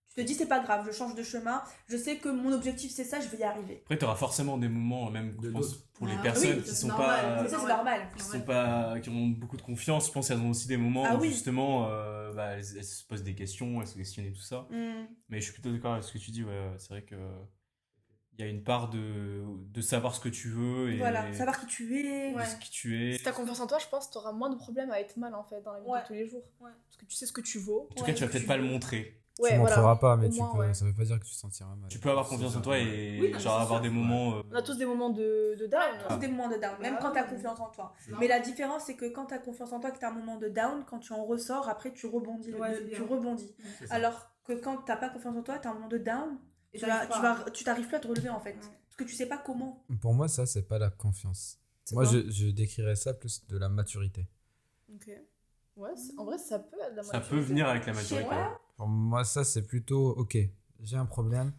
Tu te dis, c'est pas grave, je change de chemin, je sais que mon objectif c'est ça, je vais y arriver. Après, tu auras forcément des moments, même je pense, pour les Ah, personnes oui, qui c'est sont normal. pas... Mais ça, c'est normal. qui ont beaucoup de confiance, je pense qu'elles ont aussi des moments Ah où oui. justement elles se posent des questions, elles se questionnent et tout ça. Mais je suis plutôt d'accord avec ce que tu dis, ouais, c'est vrai que il y a une part de savoir ce que tu veux et Voilà, savoir qui tu es. de ce qui tu es. Si t'as confiance en toi, je pense que t'auras moins de problèmes à être mal en fait dans la vie Ouais. de tous les jours. Ouais. Parce que tu sais ce que tu vaux. En tout cas, tu vas peut-être pas le montrer. Ouais, Tu voilà. montreras pas, mais Au moins, tu peux, ouais. ça veut pas dire que tu te sentiras mal. Tu peux avoir confiance en toi et Oui, non, mais genre c'est avoir sûr. des moments... On a tous des moments de down. Tous des moments de down, même Ah, quand tu as oui. confiance en toi. Non. Mais la différence, c'est que quand tu as confiance en toi, que tu as un moment de down, quand tu en ressors, après tu rebondis. Ouais, c'est tu bien. rebondis. C'est ça. Alors que quand tu pas confiance en toi, tu as un moment de down, Et tu t'arrives pas. t'arrives plus à te relever en fait. Ouais. Parce que tu sais pas comment. Pour moi, ça, c'est pas la confiance. C'est Moi, quoi je décrirais ça plus de la maturité. Ok. Ouais, en vrai, ça peut être de la Ça maturité. peut venir avec la maturité. Ouais. Pour moi, ça, c'est plutôt, ok, j'ai un problème,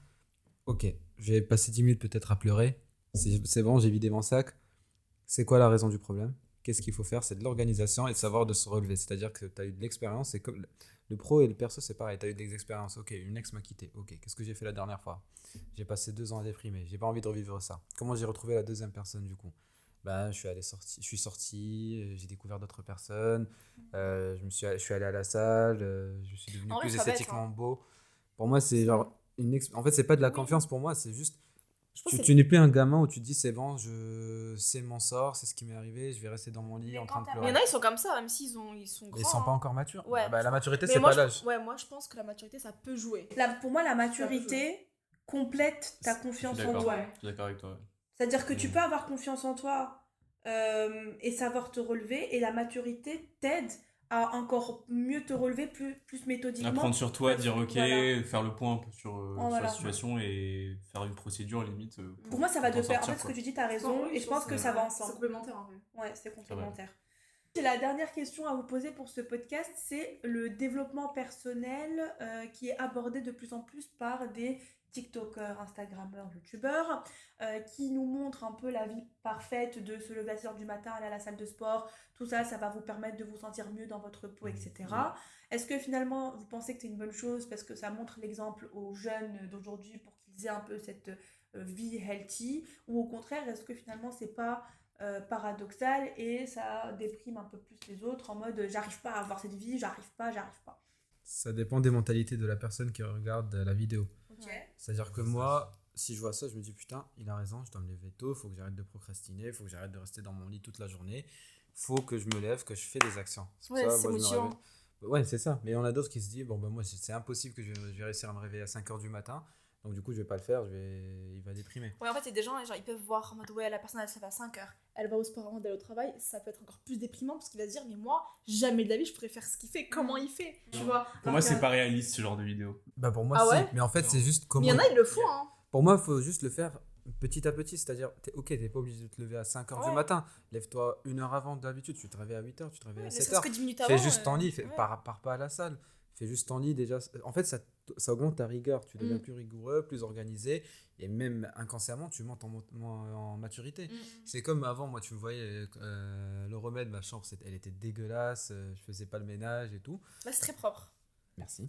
ok, je vais passer 10 minutes peut-être à pleurer, c'est bon, j'ai vidé mon sac, c'est quoi la raison du problème? Qu'est-ce qu'il faut faire? C'est de l'organisation et de savoir de se relever, c'est-à-dire que tu as eu de l'expérience, c'est comme le pro et le perso, c'est pareil, tu as eu des expériences, ok, une ex m'a quitté, ok, qu'est-ce que j'ai fait la dernière fois? J'ai passé 2 ans à déprimer, j'ai pas envie de revivre ça. Comment j'ai retrouvé la deuxième personne du coup? Ben, je suis sorti, j'ai découvert d'autres personnes, je suis allé à la salle, je suis devenu En vrai, plus ça va être, esthétiquement beau. Pour moi, c'est genre en fait, c'est pas de la confiance pour moi, c'est juste Je pense que tu n'es plus un gamin où tu te dis c'est bon, c'est mon sort, c'est ce qui m'est arrivé, je vais rester dans mon lit Mais en train de quand t'as- il y pleurer. en a, ils sont comme ça, même s'ils sont grands. Ils sont pas hein. encore matures. Ouais. Bah, la maturité, Mais c'est moi, pas l'âge. moi, je pense que la maturité, ça peut jouer. Pour moi, la maturité complète ta Je suis confiance en d'accord. toi. Ouais. Je suis d'accord avec toi. C'est-à-dire que tu Mm. peux avoir confiance en toi et savoir te relever, et la maturité t'aide à encore mieux te relever plus méthodiquement. Apprendre sur toi, dire ok, Voilà. faire le point un peu sur Voilà. la situation et faire une procédure limite. Pour moi, ça va Pour de t'en pair. En sortir, fait, ce quoi. que tu dis, t'as raison, et je pense que ça va C'est ensemble. complémentaire en fait. Ouais, c'est complémentaire. J'ai la dernière question à vous poser pour ce podcast, c'est le développement personnel qui est abordé de plus en plus par des TikTokers, Instagrammeurs, YouTubeurs qui nous montrent un peu la vie parfaite de se lever à 6 heures du matin, aller à la salle de sport, tout ça, ça va vous permettre de vous sentir mieux dans votre peau, etc. Est-ce que finalement vous pensez que c'est une bonne chose parce que ça montre l'exemple aux jeunes d'aujourd'hui pour qu'ils aient un peu cette vie healthy, ou au contraire, est-ce que finalement c'est pas paradoxal et ça déprime un peu plus les autres en mode j'arrive pas à avoir cette vie, j'arrive pas. Ça dépend des mentalités de la personne qui regarde la vidéo. Ok. C'est-à-dire que moi, si je vois ça, je me dis putain, il a raison, je dois me lever tôt, faut que j'arrête de procrastiner, faut que j'arrête de rester dans mon lit toute la journée, faut que je me lève, que je fais des actions. C'est pour Ouais, ça, c'est moi, je me motivant. réveille. Ouais, c'est ça. Mais il y en a d'autres qui se disent bon, ben moi, c'est impossible que je vais réussir à me réveiller à 5h du matin, donc du coup, je vais pas le faire, il va déprimer. Ouais, en fait, il y a des gens, genre, ils peuvent voir en mode ouais, la personne elle se lève à 5h, elle va au sport avant d'aller au travail, ça peut être encore plus déprimant parce qu'il va se dire, mais moi, jamais de la vie je pourrais faire ce qu'il fait, comment il fait. Tu vois. Pour moi, c'est pas réaliste ce genre de vidéo. Bah pour moi, Ah si. ouais Mais en fait, c'est juste Mais comment. il y en a, ils le font, hein. Pour moi, il faut juste le faire petit à petit. C'est-à-dire, t'es pas obligé de te lever à 5h du Ouais. matin. Lève-toi 1 heure avant d'habitude. Tu te réveilles à 8h, tu te réveilles Ouais, à ne 7h. serait-ce que 10 minutes avant. Fais juste ton lit, ouais. pars pas à la salle. Fais juste ton lit déjà. En fait, ça augmente ta rigueur. Tu deviens plus rigoureux, plus organisé. Et même inconsciemment, tu montes en maturité. C'est comme avant, moi, tu me voyais, le remède, ma chambre, elle était dégueulasse. Je faisais pas le ménage et tout. Là, c'est très propre. Merci.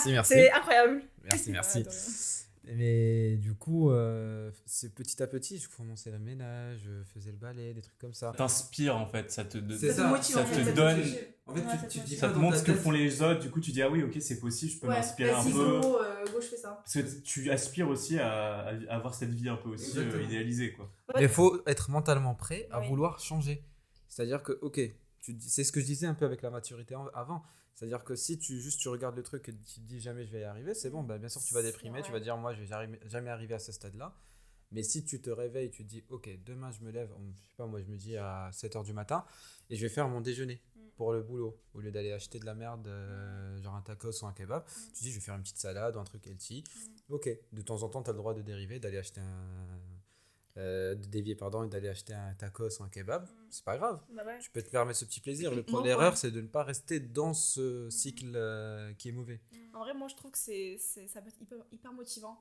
merci. C'est incroyable. Merci. Ouais, de rien. Mais du coup, c'est petit à petit, je commençais le ménage, je faisais le balai, des trucs comme ça. Ça t'inspire en fait, ça te, C'est ça, motive, ça en fait, te ça donne, motive. En fait, Ouais, tu te dis ça pas te dans montre ta ce que tête- font les autres, du coup tu dis ah oui ok c'est possible, je peux m'inspirer un peu. Go, je fais ça. Parce que tu aspires aussi à avoir cette vie un peu aussi Exactement. idéalisée quoi. Mais il faut être mentalement prêt à Oui. vouloir changer. C'est-à-dire que, ok, c'est ce que je disais un peu avec la maturité avant. C'est-à-dire que si tu regardes le truc et tu te dis jamais je vais y arriver, c'est bon, bah, bien sûr tu vas déprimer, Ouais. tu vas dire moi je vais jamais arriver à ce stade-là. Mais si tu te réveilles, tu te dis ok, demain je me lève, je sais pas, moi je me dis à 7h du matin et je vais faire mon déjeuner pour le boulot. Au lieu d'aller acheter de la merde, genre un tacos ou un kebab, tu te dis je vais faire une petite salade ou un truc healthy. Ok, de temps en temps tu as le droit de dériver, d'aller acheter de dévier pardon et d'aller acheter un tacos ou un kebab, c'est pas grave. Bah ouais. Tu peux te permettre ce petit plaisir. Non, L'erreur, ouais. c'est de ne pas rester dans ce cycle qui est mauvais. En vrai, moi je trouve que ça peut être hyper motivant.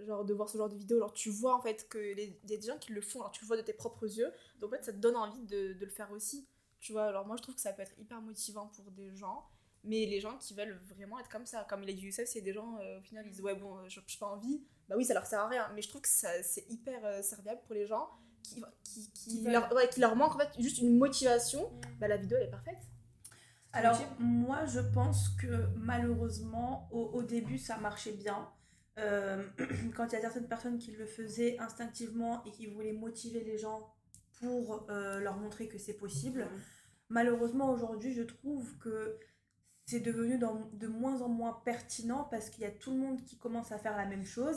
Genre de voir ce genre de vidéo. Alors tu vois en fait que il y a des gens qui le font, alors tu le vois de tes propres yeux. Donc en fait, ça te donne envie de le faire aussi. Tu vois, alors moi je trouve que ça peut être hyper motivant pour des gens. Mais les gens qui veulent vraiment être comme ça, comme il a dit Youssef, c'est des gens au final ils disent ouais bon, j'ai pas envie. Bah oui, ça leur sert à rien. Mais je trouve que c'est hyper serviable pour les gens qui leur manque en fait juste une motivation. Bah la vidéo elle est parfaite. Alors, moi, je pense que malheureusement, au début, ça marchait bien. Quand il y a certaines personnes qui le faisaient instinctivement et qui voulaient motiver les gens pour leur montrer que c'est possible. Malheureusement, aujourd'hui, je trouve que c'est devenu de moins en moins pertinent parce qu'il y a tout le monde qui commence à faire la même chose.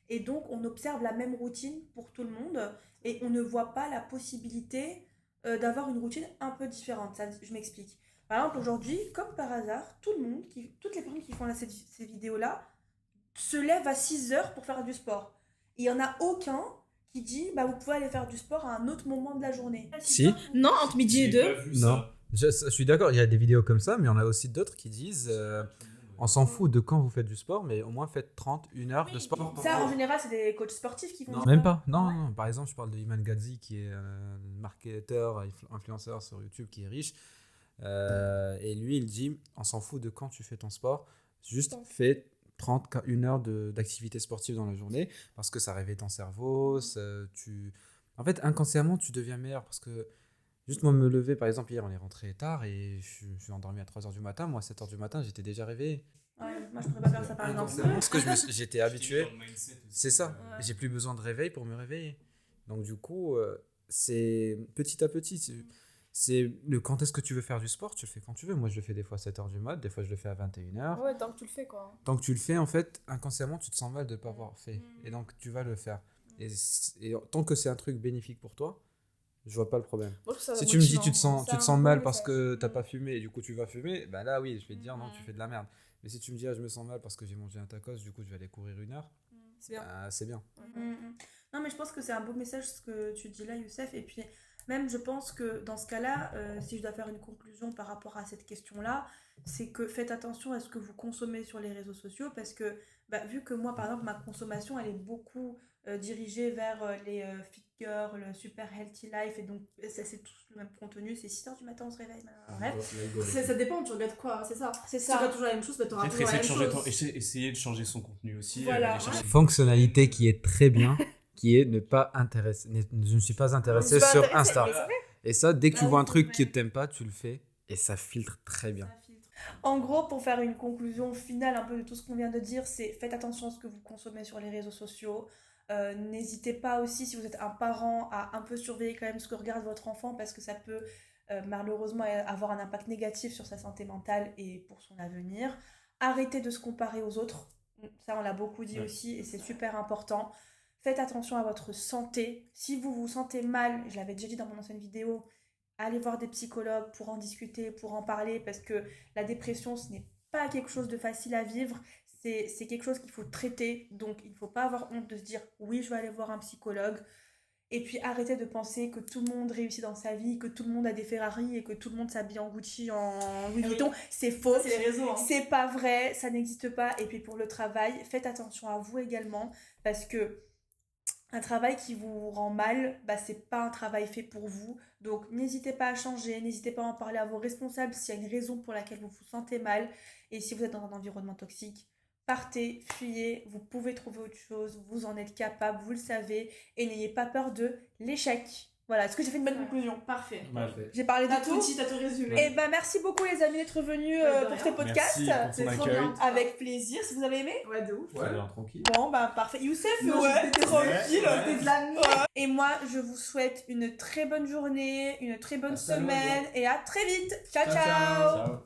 Et donc, on observe la même routine pour tout le monde et on ne voit pas la possibilité d'avoir une routine un peu différente. Ça, je m'explique. Par exemple, aujourd'hui, comme par hasard, toutes les personnes qui font ces vidéos-là se lèvent à 6h pour faire du sport. Et il n'y en a aucun qui dit bah, vous pouvez aller faire du sport à un autre moment de la journée. Si. Non, entre midi et deux. Non. Je suis d'accord, il y a des vidéos comme ça, mais il y en a aussi d'autres qui disent on s'en fout de quand vous faites du sport, mais au moins faites 1 heure de sport. par Ça, jour. en général, c'est des coachs sportifs qui font Non, du même sport. pas. Non, Ouais. non. Par exemple, je parle de Iman Gadzhi, qui est un marketeur, influenceur sur YouTube, qui est riche. Et lui, il dit on s'en fout de quand tu fais ton sport, juste fais 1 heure d'activité sportive dans la journée, parce que ça réveille ton cerveau. En fait, inconsciemment, tu deviens meilleur, parce que juste moi me lever, par exemple, hier, on est rentré tard et je suis endormi à 3h du matin. Moi, à 7h du matin, j'étais déjà réveillé. Ouais, moi, je pourrais pas faire ça par exemple. Parce que j'étais habitué. C'est ça. Ouais. J'ai plus besoin de réveil pour me réveiller. Donc, du coup, c'est petit à petit. Quand est-ce que tu veux faire du sport, tu le fais quand tu veux. Moi, je le fais des fois à 7h du mat, des fois, je le fais à 21h. Ouais, tant que tu le fais quoi. Tant que tu le fais, en fait, inconsciemment, tu te sens mal de ne pas avoir fait. Et donc, tu vas le faire. Et tant que c'est un truc bénéfique pour toi, je vois pas le problème. Moi, je trouve ça Si tu me dis motivant. tu te sens C'est un mal bon parce message. que t'as pas fumé et du coup tu vas fumer, bah là oui, je vais te dire non, tu Ouais. fais de la merde. Mais si tu me dis je me sens mal parce que j'ai mangé un tacos, du coup je vais aller courir 1 heure, C'est bien. bah, c'est bien. Non, mais je pense que c'est un beau message ce que tu dis là, Youssef. Et puis, Même, je pense que dans ce cas-là, si je dois faire une conclusion par rapport à cette question-là, c'est que faites attention à ce que vous consommez sur les réseaux sociaux parce que, vu que moi, par exemple, ma consommation, elle est beaucoup dirigée vers les fit girls, le super healthy life, et donc ça, c'est tout le même contenu, c'est 6h du matin, on se réveille, bref. Ça dépend, tu regardes quoi, c'est ça. C'est Si tu ça. regardes toujours la même chose, bah t'auras Peut-être toujours la essayer de même changer chose. essayer de changer son contenu aussi. Voilà. aller chercher- Fonctionnalité qui est très bien, qui est ne pas intéresser, je ne suis pas intéressé Je suis pas sur intéressée, Insta. mais c'est vrai. Et ça, dès que tu Ah vois oui, un truc c'est que t'aimes pas, tu le fais et ça filtre très bien. En gros, pour faire une conclusion finale un peu de tout ce qu'on vient de dire, c'est faites attention à ce que vous consommez sur les réseaux sociaux. N'hésitez pas aussi, si vous êtes un parent, à un peu surveiller quand même ce que regarde votre enfant parce que ça peut malheureusement avoir un impact négatif sur sa santé mentale et pour son avenir. Arrêtez de se comparer aux autres. Ça, on l'a beaucoup dit Ouais. aussi et c'est super important. Faites attention à votre santé. Si vous vous sentez mal, je l'avais déjà dit dans mon ancienne vidéo, allez voir des psychologues pour en discuter, pour en parler, parce que la dépression, ce n'est pas quelque chose de facile à vivre, c'est quelque chose qu'il faut traiter, donc il ne faut pas avoir honte de se dire oui, je vais aller voir un psychologue, et puis arrêtez de penser que tout le monde réussit dans sa vie, que tout le monde a des Ferrari et que tout le monde s'habille en Gucci, en Louis Vuitton, c'est faux. Ça, c'est les réseaux. Hein. C'est pas vrai, ça n'existe pas. Et puis pour le travail, faites attention à vous également, parce que un travail qui vous rend mal, c'est pas un travail fait pour vous. Donc n'hésitez pas à changer, n'hésitez pas à en parler à vos responsables s'il y a une raison pour laquelle vous vous sentez mal. Et si vous êtes dans un environnement toxique, partez, fuyez, vous pouvez trouver autre chose, vous en êtes capable, vous le savez, et n'ayez pas peur de l'échec. Voilà, est-ce que j'ai fait une bonne conclusion? Parfait. J'ai parlé T'as de tout tout. dit, t'as tout résumé. Et merci beaucoup les amis d'être venus De pour rien. ce podcast. Merci pour C'est ton trop accueil. bien. Avec plaisir, si vous avez aimé. Ouais, de ouf. Très bien, tranquille. Bon, parfait. Youssef, Non, ouais, j'étais tranquille. C'était de la merde. Et moi, je vous souhaite une très bonne journée, une très bonne À salut, semaine et à très vite. Ciao, ciao. Ciao.